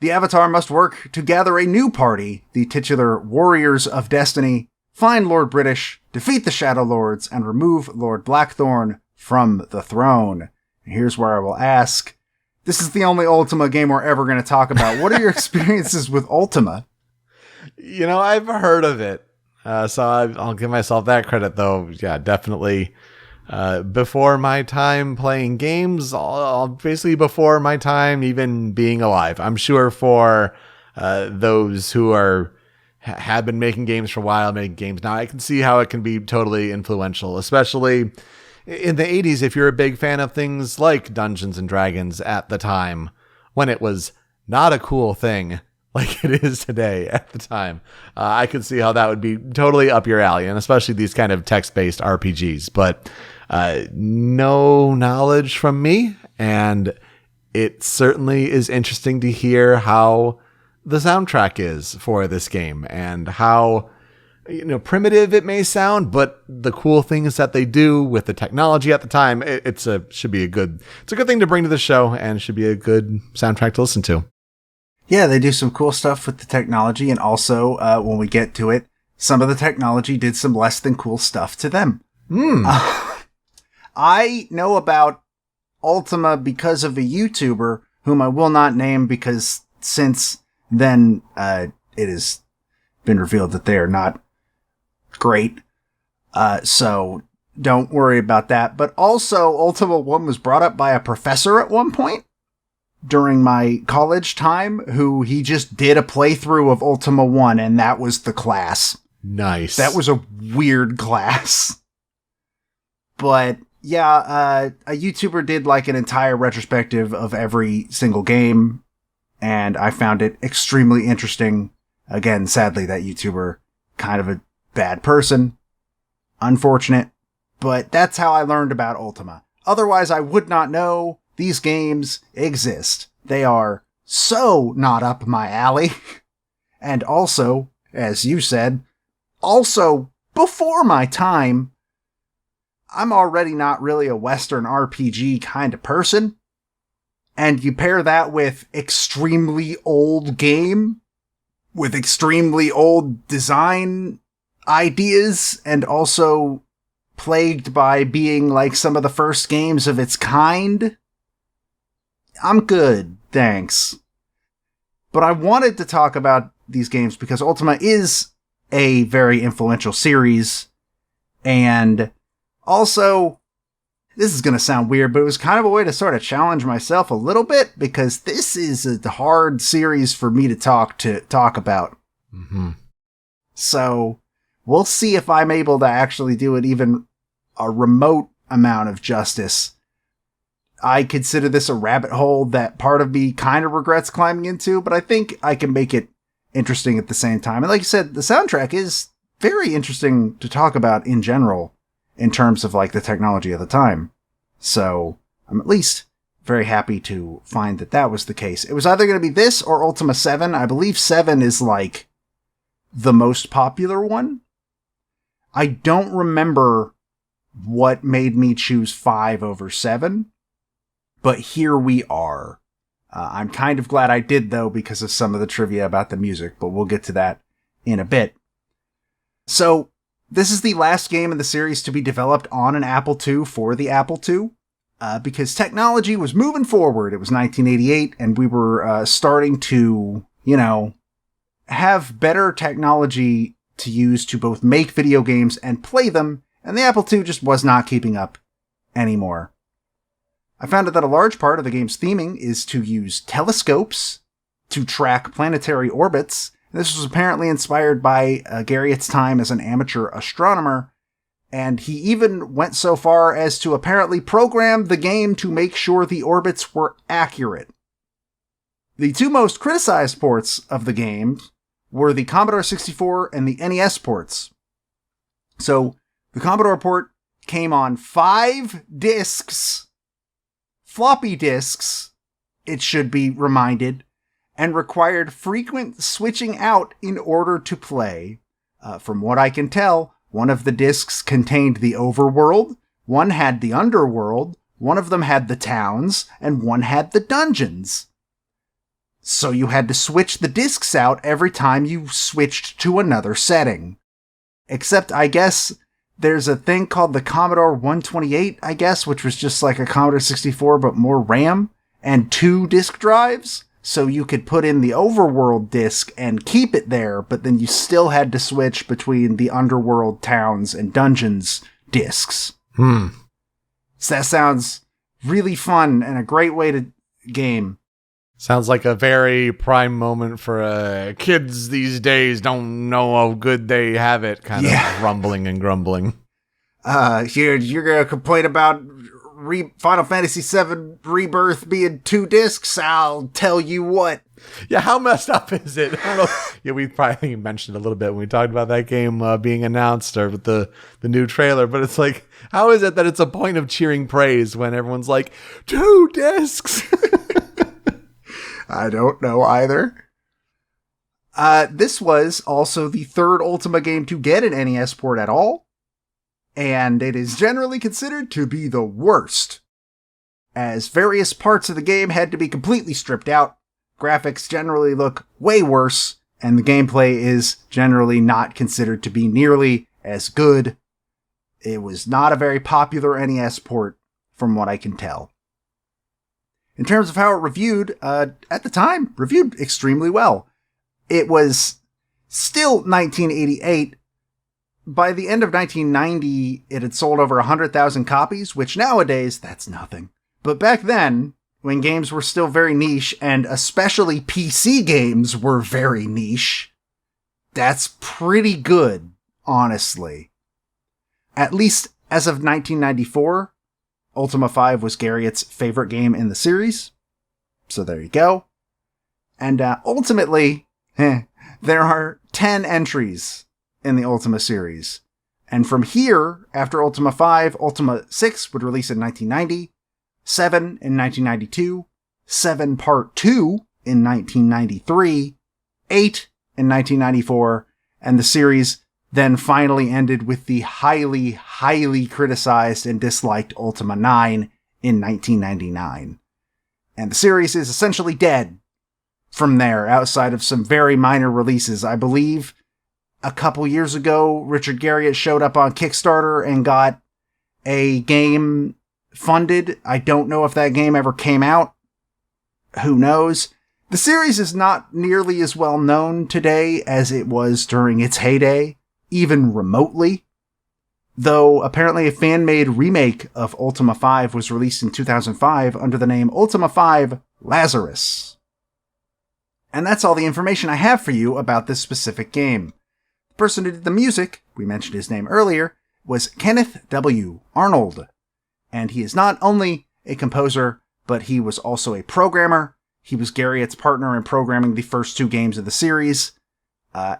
the Avatar must work to gather a new party, the titular Warriors of Destiny, find Lord British, defeat the Shadowlords, and remove Lord Blackthorn from the throne. And here's where I will ask, this is the only Ultima game we're ever going to talk about. What are your experiences with Ultima? I've heard of it. So I'll give myself that credit, though. Yeah, definitely. Before my time playing games, basically before my time even being alive. I'm sure for those who have been making games for a while, making games now, I can see how it can be totally influential, especially in the 80s, if you're a big fan of things like Dungeons and Dragons at the time, when it was not a cool thing like it is today at the time. I could see how that would be totally up your alley, and especially these kind of text-based RPGs. But no knowledge from me, and it certainly is interesting to hear how the soundtrack is for this game, and how primitive it may sound, but the cool things that they do with the technology at the time, it's a good thing to bring to the show, and should be a good soundtrack to listen to. Yeah, they do some cool stuff with the technology, and also, when we get to it, some of the technology did some less than cool stuff to them. I know about Ultima because of a YouTuber whom I will not name, because since then, it has been revealed that they are not great. So don't worry about that. But also, Ultima 1 was brought up by a professor at one point during my college time, who he just did a playthrough of Ultima 1, and that was the class. Nice. That was a weird class. But yeah, a YouTuber did an entire retrospective of every single game, and I found it extremely interesting. Again, sadly, that YouTuber, kind of a bad person. Unfortunate. But that's how I learned about Ultima. Otherwise, I would not know these games exist. They are so not up my alley. And also, as you said, also before my time. I'm already not really a Western RPG kind of person. And you pair that with extremely old game, with extremely old design ideas, and also plagued by being some of the first games of its kind. I'm good, thanks. But I wanted to talk about these games because Ultima is a very influential series, and also, this is going to sound weird, but it was kind of a way to sort of challenge myself a little bit, because this is a hard series for me to talk about. Mm-hmm. So, we'll see if I'm able to actually do it even a remote amount of justice. I consider this a rabbit hole that part of me kind of regrets climbing into, but I think I can make it interesting at the same time. And like you said, the soundtrack is very interesting to talk about in general in terms of like the technology of the time. So I'm at least very happy to find that that was the case. It was either going to be this or Ultima 7. I believe 7 is like the most popular one. I don't remember what made me choose 5 over 7, but here we are. I'm kind of glad I did, though, because of some of the trivia about the music, but we'll get to that in a bit. So, this is the last game in the series to be developed on an Apple II for the Apple II, because technology was moving forward. It was 1988, and we were starting to, have better technology to use to both make video games and play them, and the Apple II just was not keeping up anymore. I found out that a large part of the game's theming is to use telescopes to track planetary orbits. This was apparently inspired by Garriott's time as an amateur astronomer, and he even went so far as to apparently program the game to make sure the orbits were accurate. The two most criticized ports of the game were the Commodore 64 and the NES ports. So, the Commodore port came on 5 discs, floppy disks, it should be reminded, and required frequent switching out in order to play. From what I can tell, one of the discs contained the overworld, one had the underworld, one of them had the towns, and one had the dungeons. So you had to switch the discs out every time you switched to another setting. Except, I guess, there's a thing called the Commodore 128, I guess, which was just like a Commodore 64 but more RAM, and 2 disk drives, so you could put in the overworld disc and keep it there, but then you still had to switch between the underworld, towns, and dungeons discs. So that sounds really fun and a great way to game. Sounds like a very prime moment for kids these days don't know how good they have it, kind of rumbling and grumbling. You're going to complain about Final Fantasy VII Rebirth being 2 discs? I'll tell you what. Yeah, how messed up is it? I don't know. Yeah, we probably mentioned a little bit when we talked about that game being announced or with the new trailer, but it's like, how is it that it's a point of cheering praise when everyone's like, 2 discs? I don't know either. This was also the 3rd Ultima game to get an NES port at all, and it is generally considered to be the worst, as various parts of the game had to be completely stripped out, graphics generally look way worse, and the gameplay is generally not considered to be nearly as good. It was not a very popular NES port, from what I can tell. In terms of how it reviewed, at the time, reviewed extremely well. It was still 1988. By the end of 1990, it had sold over 100,000 copies, which nowadays, that's nothing. But back then, when games were still very niche, and especially PC games were very niche, that's pretty good, honestly. At least as of 1994, Ultima V was Garriott's favorite game in the series. So there you go. And ultimately, there are 10 entries in the Ultima series. And from here, after Ultima V, Ultima 6 would release in 1990, 7 in 1992, 7 Part 2 in 1993, 8 in 1994, and the series then finally ended with the highly, highly criticized and disliked Ultima 9 in 1999. And the series is essentially dead from there, outside of some very minor releases. I believe a couple years ago, Richard Garriott showed up on Kickstarter and got a game funded. I don't know if that game ever came out. Who knows? The series is not nearly as well known today as it was during its heyday, even remotely. Though apparently a fan-made remake of Ultima V was released in 2005 under the name Ultima V Lazarus. And that's all the information I have for you about this specific game. The person who did the music, we mentioned his name earlier, was Kenneth W. Arnold. And he is not only a composer, but he was also a programmer. He was Garriott's partner in programming the first 2 games of the series,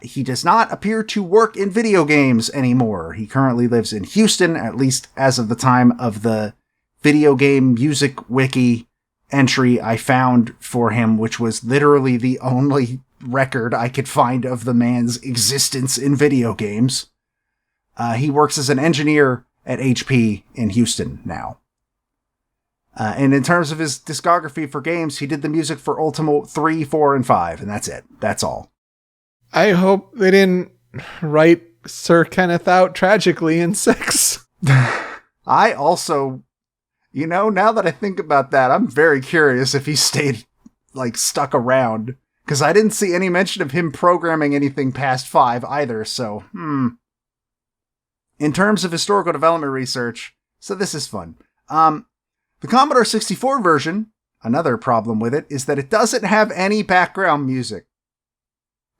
He does not appear to work in video games anymore. He currently lives in Houston, at least as of the time of the video game music wiki entry I found for him, which was literally the only record I could find of the man's existence in video games. He works as an engineer at HP in Houston now. And in terms of his discography for games, he did the music for Ultima 3, 4, and 5, and that's it. That's all. I hope they didn't write Sir Kenneth out tragically in 6. I also, now that I think about that, I'm very curious if he stayed, stuck around. Because I didn't see any mention of him programming anything past 5 either, so, In terms of historical development research, so this is fun. The Commodore 64 version, another problem with it, is that it doesn't have any background music.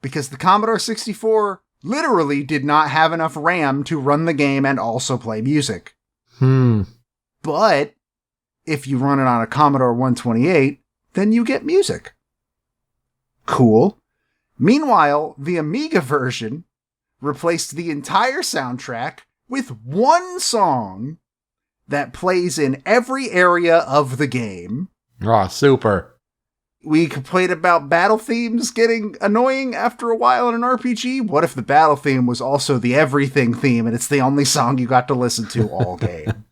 Because the Commodore 64 literally did not have enough RAM to run the game and also play music. But if you run it on a Commodore 128, then you get music. Cool. Meanwhile, the Amiga version replaced the entire soundtrack with one song that plays in every area of the game. Oh, super. We complained about battle themes getting annoying after a while in an RPG. What if the battle theme was also the everything theme and it's the only song you got to listen to all game?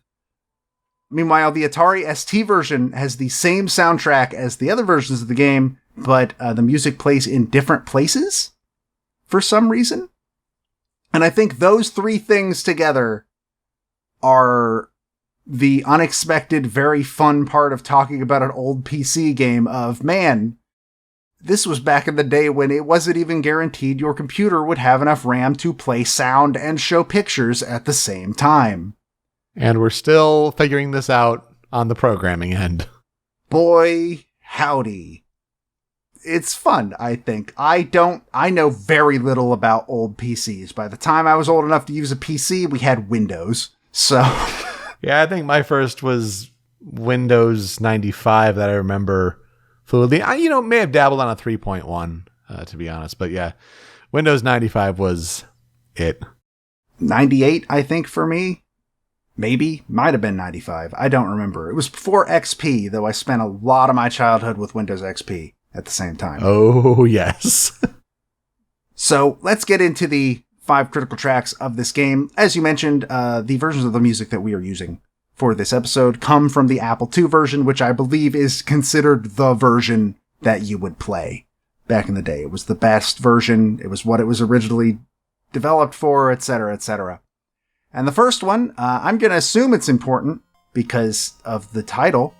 Meanwhile, the Atari ST version has the same soundtrack as the other versions of the game, but the music plays in different places for some reason. And I think those three things together are the unexpected, very fun part of talking about an old PC game of, man, this was back in the day when it wasn't even guaranteed your computer would have enough RAM to play sound and show pictures at the same time. And we're still figuring this out on the programming end. Boy, howdy. It's fun, I think. I know very little about old PCs. By the time I was old enough to use a PC, we had Windows. So... Yeah, I think my first was Windows 95 that I remember fluidly. I, may have dabbled on a 3.1, to be honest. But yeah, Windows 95 was it. 98, I think, for me. Maybe. Might have been 95. I don't remember. It was before XP, though I spent a lot of my childhood with Windows XP at the same time. Oh, yes. So let's get into the 5 critical tracks of this game. As you mentioned, the versions of the music that we are using for this episode come from the Apple II version, which I believe is considered the version that you would play back in the day. It was the best version. It was what it was originally developed for, etc., etc. And the first one, I'm going to assume it's important because of the title.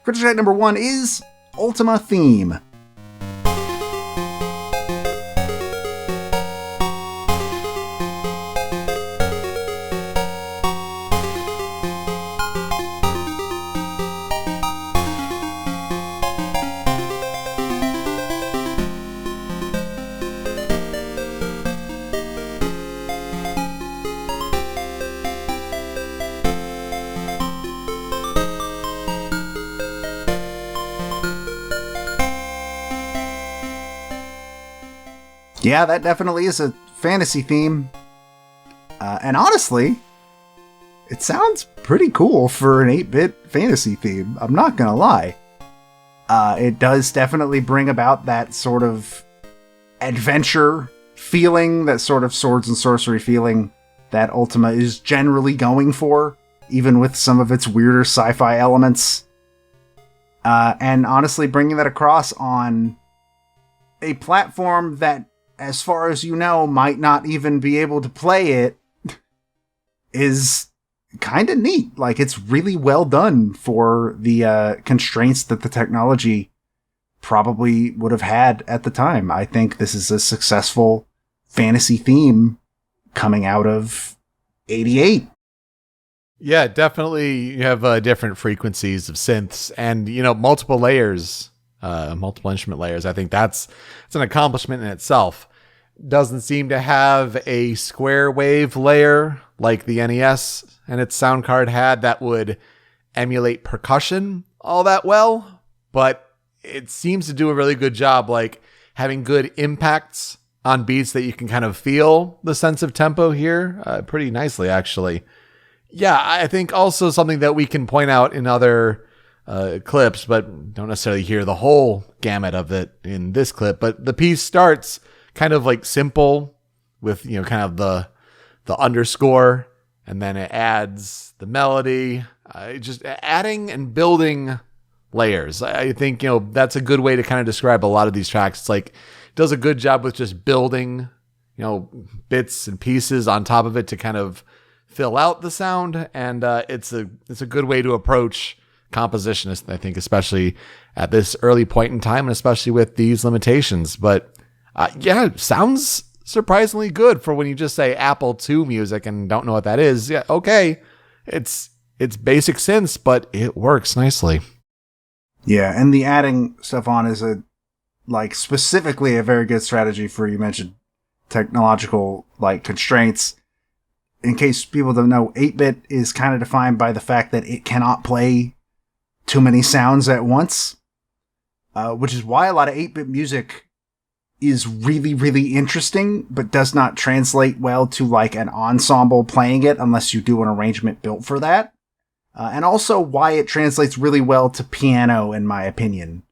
Critical track number 1 is Ultima Theme. Yeah, that definitely is a fantasy theme. And honestly, it sounds pretty cool for an 8-bit fantasy theme. I'm not gonna lie. It does definitely bring about that sort of adventure feeling, that sort of swords and sorcery feeling that Ultima is generally going for, even with some of its weirder sci-fi elements. And honestly, bringing that across on a platform that, as far as you know, might not even be able to play it is kind of neat. Like, it's really well done for the constraints that the technology probably would have had at the time. I think this is a successful fantasy theme coming out of 88. Yeah, definitely. You have different frequencies of synths and, multiple layers. Multiple instrument layers. I think that's an accomplishment in itself. Doesn't seem to have a square wave layer like the NES and its sound card had that would emulate percussion all that well, but it seems to do a really good job, like having good impacts on beats that you can kind of feel the sense of tempo here pretty nicely, actually. Yeah, I think also something that we can point out in other clips, but don't necessarily hear the whole gamut of it in this clip. But the piece starts kind of like simple with, kind of the underscore, and then it adds the melody, just adding and building layers. I think, that's a good way to kind of describe a lot of these tracks. It's like, it does a good job with just building, bits and pieces on top of it to kind of fill out the sound. And it's a good way to approach composition, I think, especially at this early point in time, and especially with these limitations. But sounds surprisingly good for when you just say Apple II music and don't know what that is. Yeah, okay. It's basic synths, but it works nicely. Yeah, and the adding stuff on is specifically a very good strategy for, you mentioned, technological constraints. In case people don't know, 8-bit is kind of defined by the fact that it cannot play too many sounds at once, which is why a lot of 8-bit music is really, really interesting, but does not translate well to an ensemble playing it unless you do an arrangement built for that. And also why it translates really well to piano, in my opinion.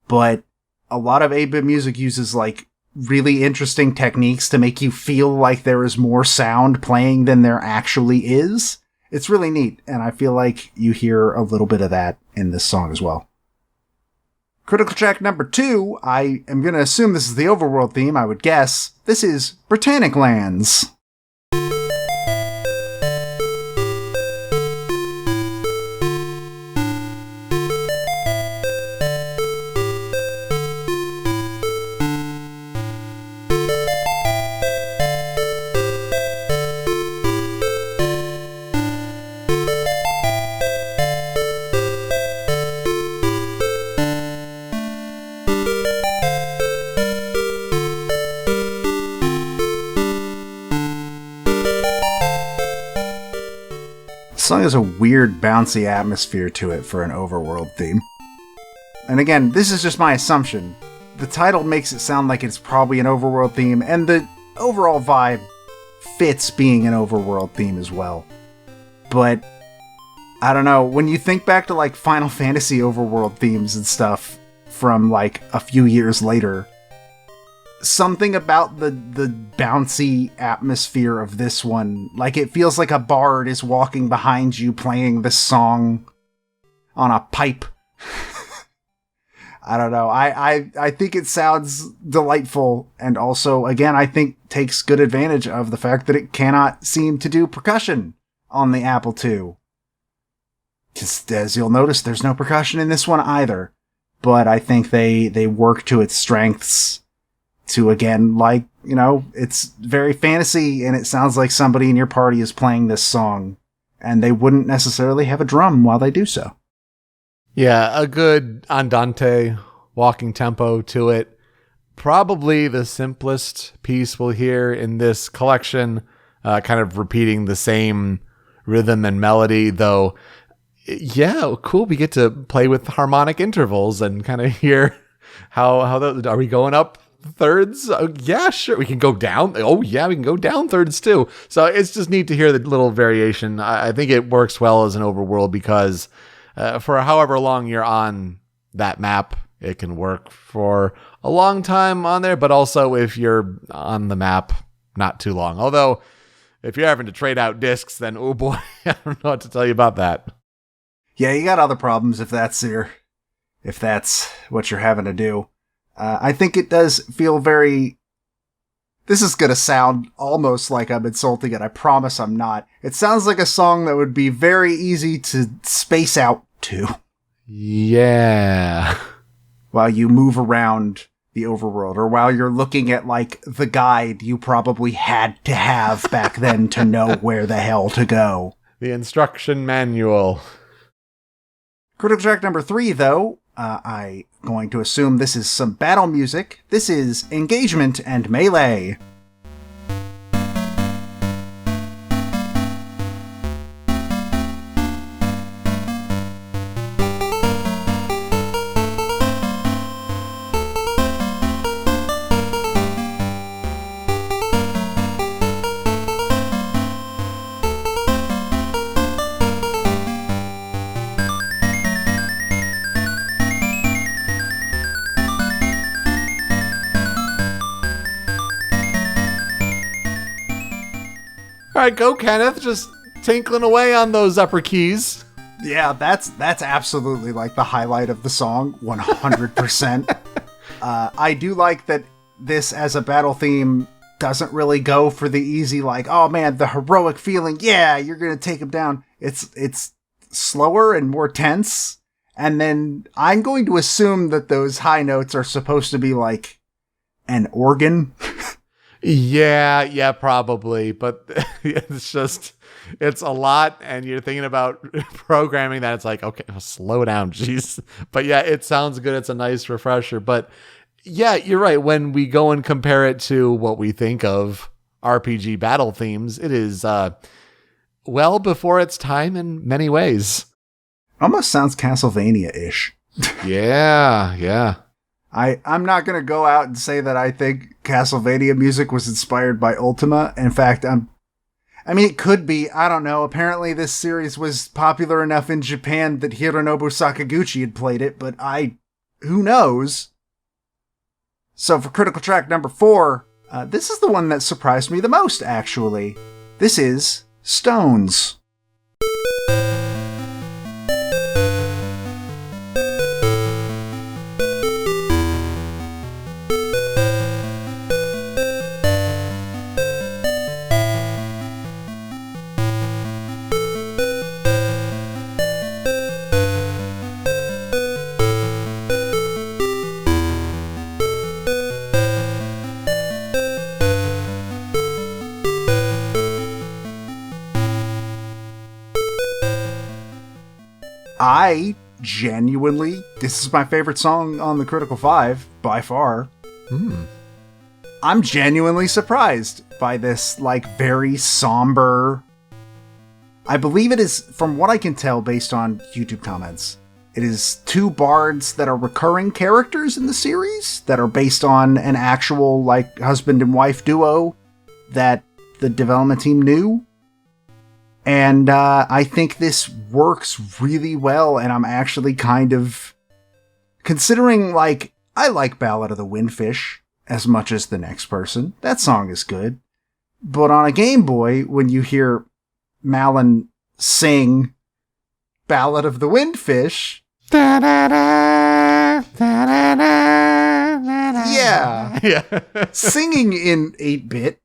But a lot of 8-bit music uses really interesting techniques to make you feel like there is more sound playing than there actually is. It's really neat, and I feel like you hear a little bit of that in this song as well. Critical track number 2, I am going to assume this is the overworld theme, I would guess. This is Britannic Lands. The song has a weird, bouncy atmosphere to it for an overworld theme. And again, this is just my assumption. The title makes it sound like it's probably an overworld theme, and the overall vibe fits being an overworld theme as well. But, I don't know, when you think back to Final Fantasy overworld themes and stuff from a few years later, something about the bouncy atmosphere of this one, it feels like a bard is walking behind you playing this song on a pipe. I don't know. I think it sounds delightful, and also, again, I think takes good advantage of the fact that it cannot seem to do percussion on the Apple II. Just as you'll notice, there's no percussion in this one either. But I think they work to its strengths to, again, it's very fantasy, and it sounds like somebody in your party is playing this song, and they wouldn't necessarily have a drum while they do so. Yeah, a good andante, walking tempo to it. Probably the simplest piece we'll hear in this collection, kind of repeating the same rhythm and melody, though. Yeah, cool. We get to play with harmonic intervals and kind of hear how are we going up thirds? Oh, yeah, sure. We can go down. Oh, yeah, we can go down thirds too. So it's just neat to hear the little variation. I think it works well as an overworld because for however long you're on that map, it can work for a long time on there, but also if you're on the map, not too long. Although, if you're having to trade out discs, then oh boy, I don't know what to tell you about that. Yeah, you got other problems if that's what you're having to do. I think it does feel very... This is going to sound almost like I'm insulting it. I promise I'm not. It sounds like a song that would be very easy to space out to. Yeah. While you move around the overworld, or while you're looking at, the guide you probably had to have back then to know where the hell to go. The instruction manual. Critical track number 3, though, I'm going to assume this is some battle music. This is Engagement and Melee. All right, go, Kenneth. Just tinkling away on those upper keys. Yeah, that's absolutely like the highlight of the song, 100%. I do like that this as a battle theme doesn't really go for the easy, like, oh man, the heroic feeling, yeah, you're gonna take him down. It's slower and more tense, and then I'm going to assume that those high notes are supposed to be like an organ. Yeah, probably, but it's a lot, and you're thinking about programming that. It's like, okay, slow down, jeez. But yeah, it sounds good. It's a nice refresher. But yeah, you're right. When we go and compare it to what we think of RPG battle themes, it is well before its time in many ways. Almost sounds Castlevania-ish. Yeah. I'm not going to go out and say that I think Castlevania music was inspired by Ultima. In fact, it could be. I don't know. Apparently this series was popular enough in Japan that Hironobu Sakaguchi had played it, but who knows? So for critical track number 4, this is the one that surprised me the most, actually. This is Stones. This is my favorite song on the Critical 5, by far. I'm genuinely surprised by this, like, very somber... I believe it is, from what I can tell based on YouTube comments, it is 2 bards that are recurring characters in the series that are based on an actual, like, husband and wife duo that the development team knew. And I think this works really well, and I'm actually kind of... Considering, like, I like Ballad of the Windfish as much as the next person. That song is good. But on a Game Boy, when you hear Malin sing Ballad of the Windfish... Yeah. Singing in 8-bit,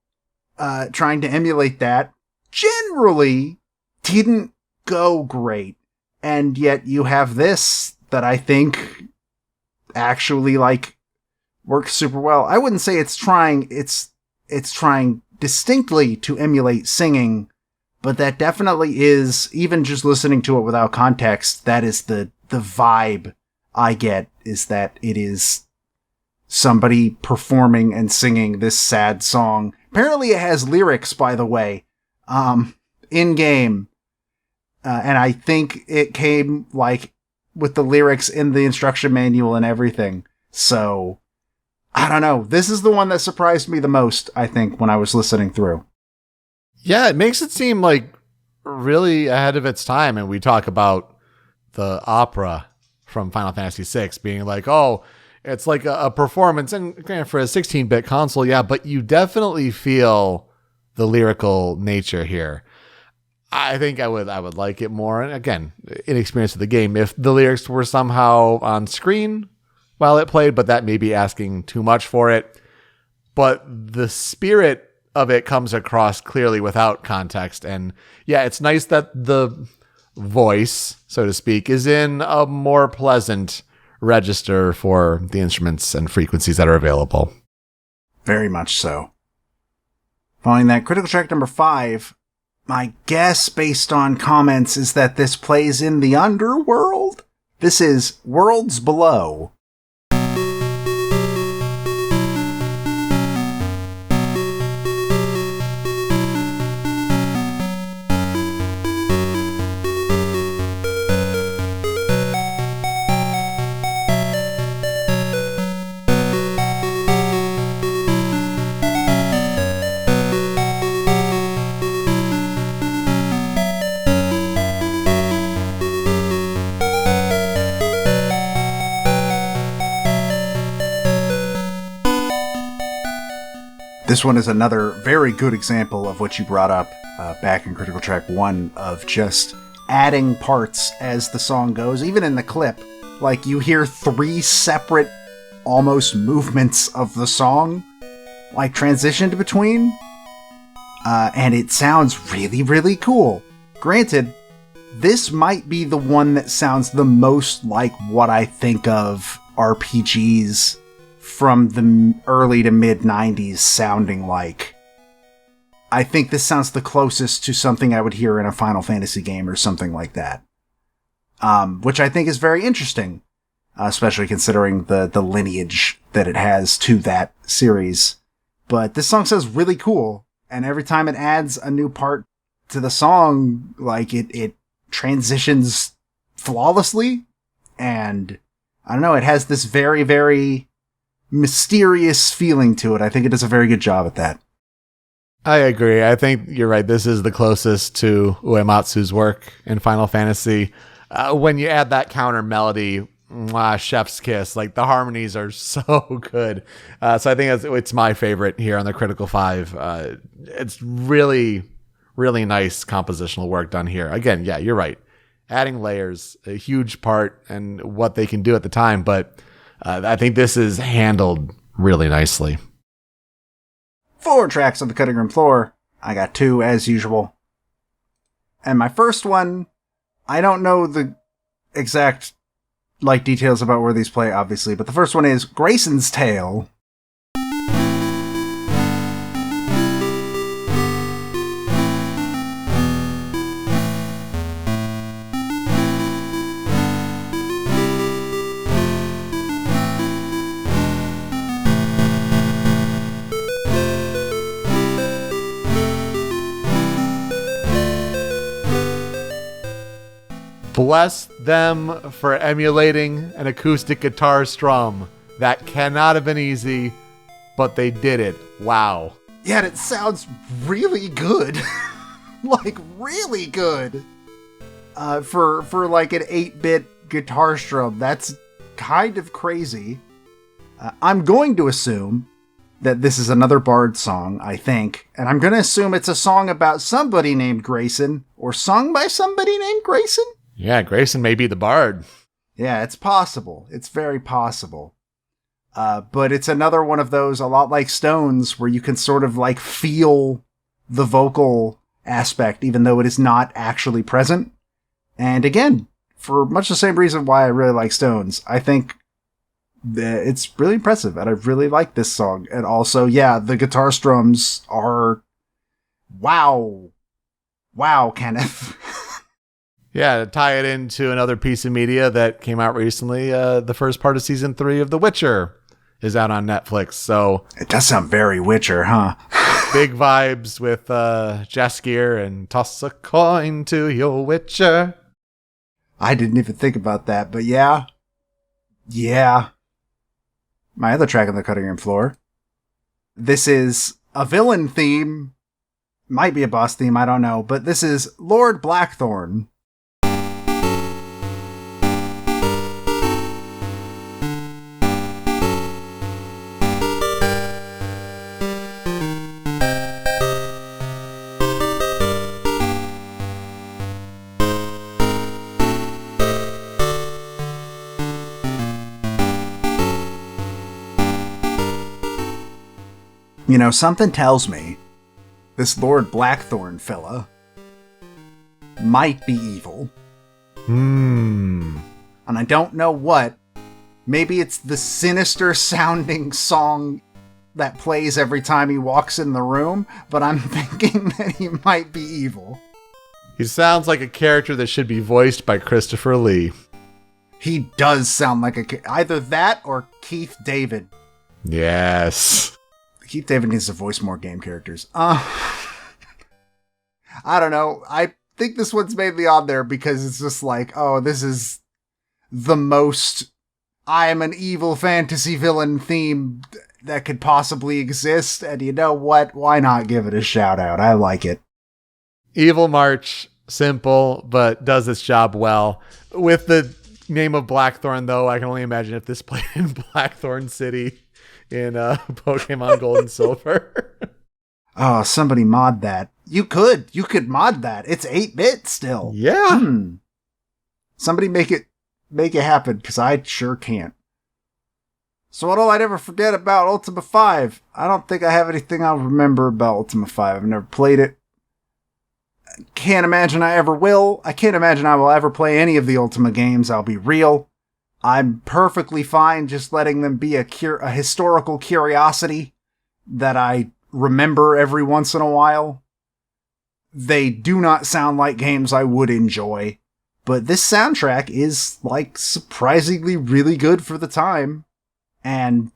trying to emulate that, generally didn't go great. And yet you have this that I think actually, like, works super well. I wouldn't say it's trying distinctly to emulate singing, but that definitely is, even just listening to it without context, that is the vibe I get, is that it is somebody performing and singing this sad song. Apparently it has lyrics, by the way, in game. And I think it came, like, with the lyrics in the instruction manual and everything. So, I don't know. This is the one that surprised me the most, I think, when I was listening through. Yeah, it makes it seem like really ahead of its time. And we talk about the opera from Final Fantasy VI being like, oh, it's like a performance. And for a 16-bit console, yeah, but you definitely feel the lyrical nature here. I think I would like it more. And again, inexperience of the game, if the lyrics were somehow on screen while it played, but that may be asking too much for it. But the spirit of it comes across clearly without context. And yeah, it's nice that the voice, so to speak, is in a more pleasant register for the instruments and frequencies that are available. Very much so. Following that, critical track number 5, my guess based on comments is that this plays in the underworld. This is Worlds Below. This one is another very good example of what you brought up, back in Critical Track 1 of just adding parts as the song goes, even in the clip. Like, you hear 3 separate, almost movements of the song, like, transitioned between, and it sounds really, really cool. Granted, this might be the one that sounds the most like what I think of RPGs from the early to mid-90s sounding like. I think this sounds the closest to something I would hear in a Final Fantasy game or something like that. Which I think is very interesting, especially considering the lineage that it has to that series. But this song sounds really cool, and every time it adds a new part to the song, like, it transitions flawlessly, and I don't know, it has this very, very mysterious feeling to it. I think it does a very good job at that. I agree. I think you're right. This is the closest to Uematsu's work in Final Fantasy. When you add that counter melody, chef's kiss. Like, the harmonies are so good. So I think it's my favorite here on the Critical 5. It's really, really nice compositional work done here. Again, yeah, you're right. Adding layers, a huge part, and what they can do at the time. But I think this is handled really nicely. 4 tracks on the cutting room floor. I got 2 as usual. And my first one, I don't know the exact details about where these play, obviously, but the first one is Grayson's Tale. Bless them for emulating an acoustic guitar strum. That cannot have been easy, but they did it. Wow. Yeah, and it sounds really good. Like, really good. For like an 8-bit guitar strum, that's kind of crazy. I'm going to assume that this is another Bard song, I think, and I'm going to assume it's a song about somebody named Grayson, or sung by somebody named Grayson? Yeah, Grayson may be the bard. Yeah, it's possible. It's very possible. But it's another one of those, a lot like Stones, where you can sort of like feel the vocal aspect, even though it is not actually present. And again, for much the same reason why I really like Stones, I think it's really impressive, and I really like this song. And also, yeah, the guitar strums are... Wow. Wow, Kenneth. Yeah, to tie it into another piece of media that came out recently, the first part of season 3 of The Witcher is out on Netflix. So it does sound very Witcher, huh? Big vibes with Jaskier and toss a coin to your Witcher. I didn't even think about that, but yeah. Yeah. My other track on the cutting room floor. This is a villain theme. Might be a boss theme, I don't know. But this is Lord Blackthorn. You know, something tells me this Lord Blackthorn fella might be evil. And I don't know what. Maybe it's the sinister sounding song that plays every time he walks in the room, but I'm thinking that he might be evil. He sounds like a character that should be voiced by Christopher Lee. He does sound like either that or Keith David. Yes. Keith David needs to voice more game characters. I don't know. I think this one's mainly on there because it's just like, oh, this is the most I am an evil fantasy villain theme that could possibly exist. And you know what? Why not give it a shout out? I like it. Evil March, simple, but does its job well. With the name of Blackthorn, though, I can only imagine if this played in Blackthorn City in Pokemon Gold and Silver. Oh, somebody mod that. You could mod that. It's 8-bit still. Yeah. Somebody make it happen, because I sure can't. So what'll I never forget about Ultima V? I don't think I have anything I'll remember about Ultima V. I've never played it. Can't imagine I ever will. I can't imagine I will ever play any of the Ultima games. I'll be real. I'm perfectly fine just letting them be a historical curiosity that I remember every once in a while. They do not sound like games I would enjoy, but this soundtrack is, like, surprisingly really good for the time, and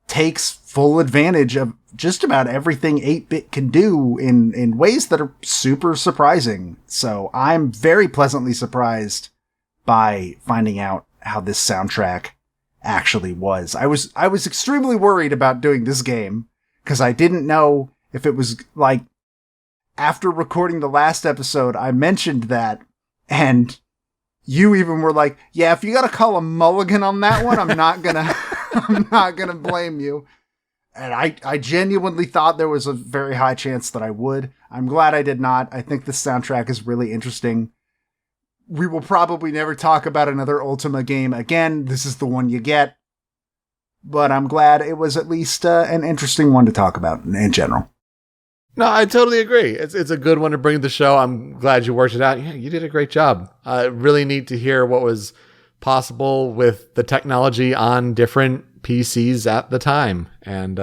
takes full advantage of just about everything 8-bit can do in ways that are super surprising. So I'm very pleasantly surprised by finding out how this soundtrack actually was. I was extremely worried about doing this game, because I didn't know if it was, like, after recording the last episode, I mentioned that, and you even were like, yeah, if you gotta call a mulligan on that one, I'm not gonna blame you. And I genuinely thought there was a very high chance that I would. I'm glad I did not. I think the soundtrack is really interesting. We will probably never talk about another Ultima game again. This is the one you get. But I'm glad it was at least an interesting one to talk about in general. No, I totally agree. It's a good one to bring to the show. I'm glad you worked it out. Yeah, you did a great job. Really neat to hear what was possible with the technology on different PCs at the time. And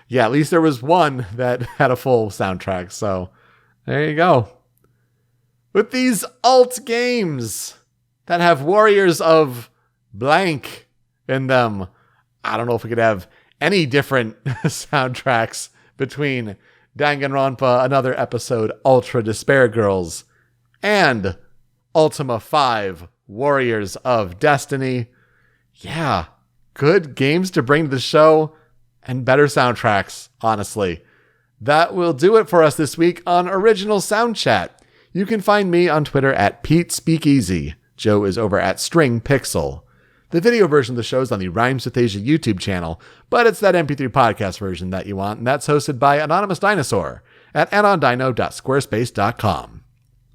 yeah, at least there was one that had a full soundtrack. So there you go. With these alt games that have warriors of blank in them, I don't know if we could have any different soundtracks between Danganronpa Another Episode Ultra Despair Girls and Ultima V Warriors of Destiny. Yeah, good games to bring to the show and better soundtracks, honestly. That will do it for us this week on Original Soundchat. You can find me on Twitter at PeteSpeakeasy. Joe is over at StringPixel. The video version of the show is on the Rhymes with Asia YouTube channel, but it's that MP3 podcast version that you want, and that's hosted by Anonymous Dinosaur at anondino.squarespace.com.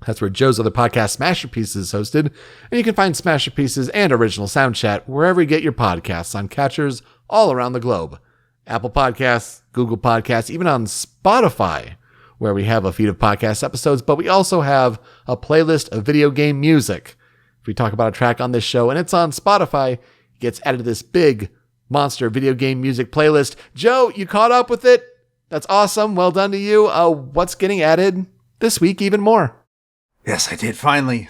That's where Joe's other podcast, Smasherpieces, is hosted, and you can find Smasherpieces and Original Soundchat wherever you get your podcasts on catchers all around the globe. Apple Podcasts, Google Podcasts, even on Spotify, where we have a feed of podcast episodes, but we also have a playlist of video game music. If we talk about a track on this show and it's on Spotify, it gets added to this big monster video game music playlist. Joe, you caught up with it? That's awesome. Well done to you. What's getting added this week even more? Yes, I did finally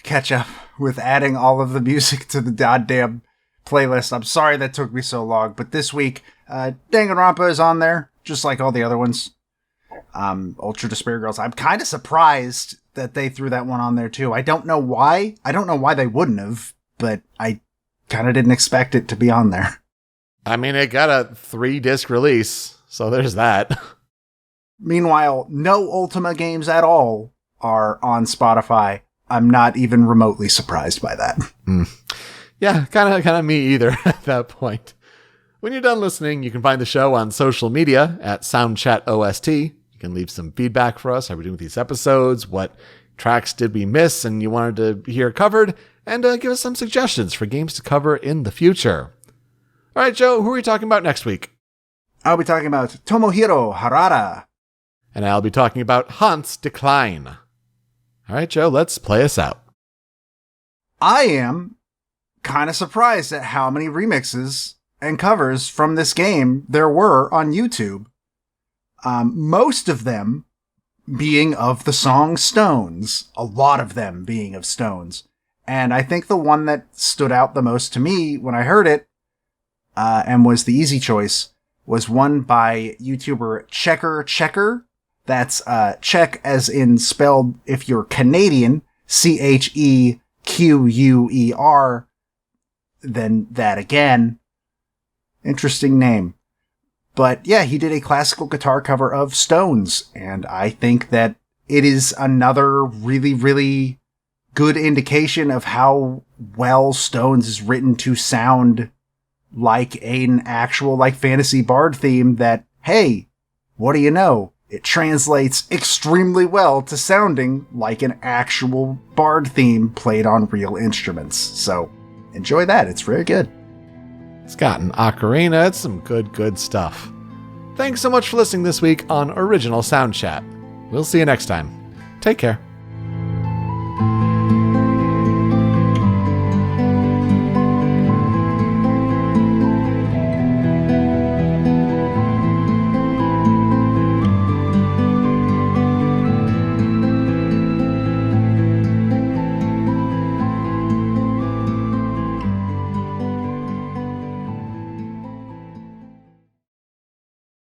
catch up with adding all of the music to the goddamn playlist. I'm sorry that took me so long, but this week, Danganronpa is on there, just like all the other ones. Ultra Despair Girls. I'm kind of surprised that they threw that one on there too. I don't know why. I don't know why they wouldn't have, but I kind of didn't expect it to be on there. I mean, it got a 3-disc release, so there's that. Meanwhile, no Ultima games at all are on Spotify. I'm not even remotely surprised by that. Yeah, kind of me either at that point. When you're done listening, you can find the show on social media at Soundchat OST. You can leave some feedback for us. How are we doing with these episodes? What tracks did we miss and you wanted to hear covered? And give us some suggestions for games to cover in the future. All right, Joe, who are we talking about next week? I'll be talking about Tomohiro Harada. And I'll be talking about Hans Decline. All right, Joe, let's play us out. I am kind of surprised at how many remixes and covers from this game there were on YouTube. Most of them being of the song Stones. A lot of them being of Stones. And I think the one that stood out the most to me when I heard it, and was the easy choice, was one by YouTuber Checker. That's check as in spelled if you're Canadian, Chequer, then that again. Interesting name. But yeah, he did a classical guitar cover of Stones, and I think that it is another really, really good indication of how well Stones is written to sound like an actual fantasy bard theme that, hey, what do you know? it translates extremely well to sounding like an actual bard theme played on real instruments. So enjoy that. It's very good. It's got an ocarina. It's some good stuff. Thanks so much for listening this week on Original Sound Chat. We'll see you next time. Take care.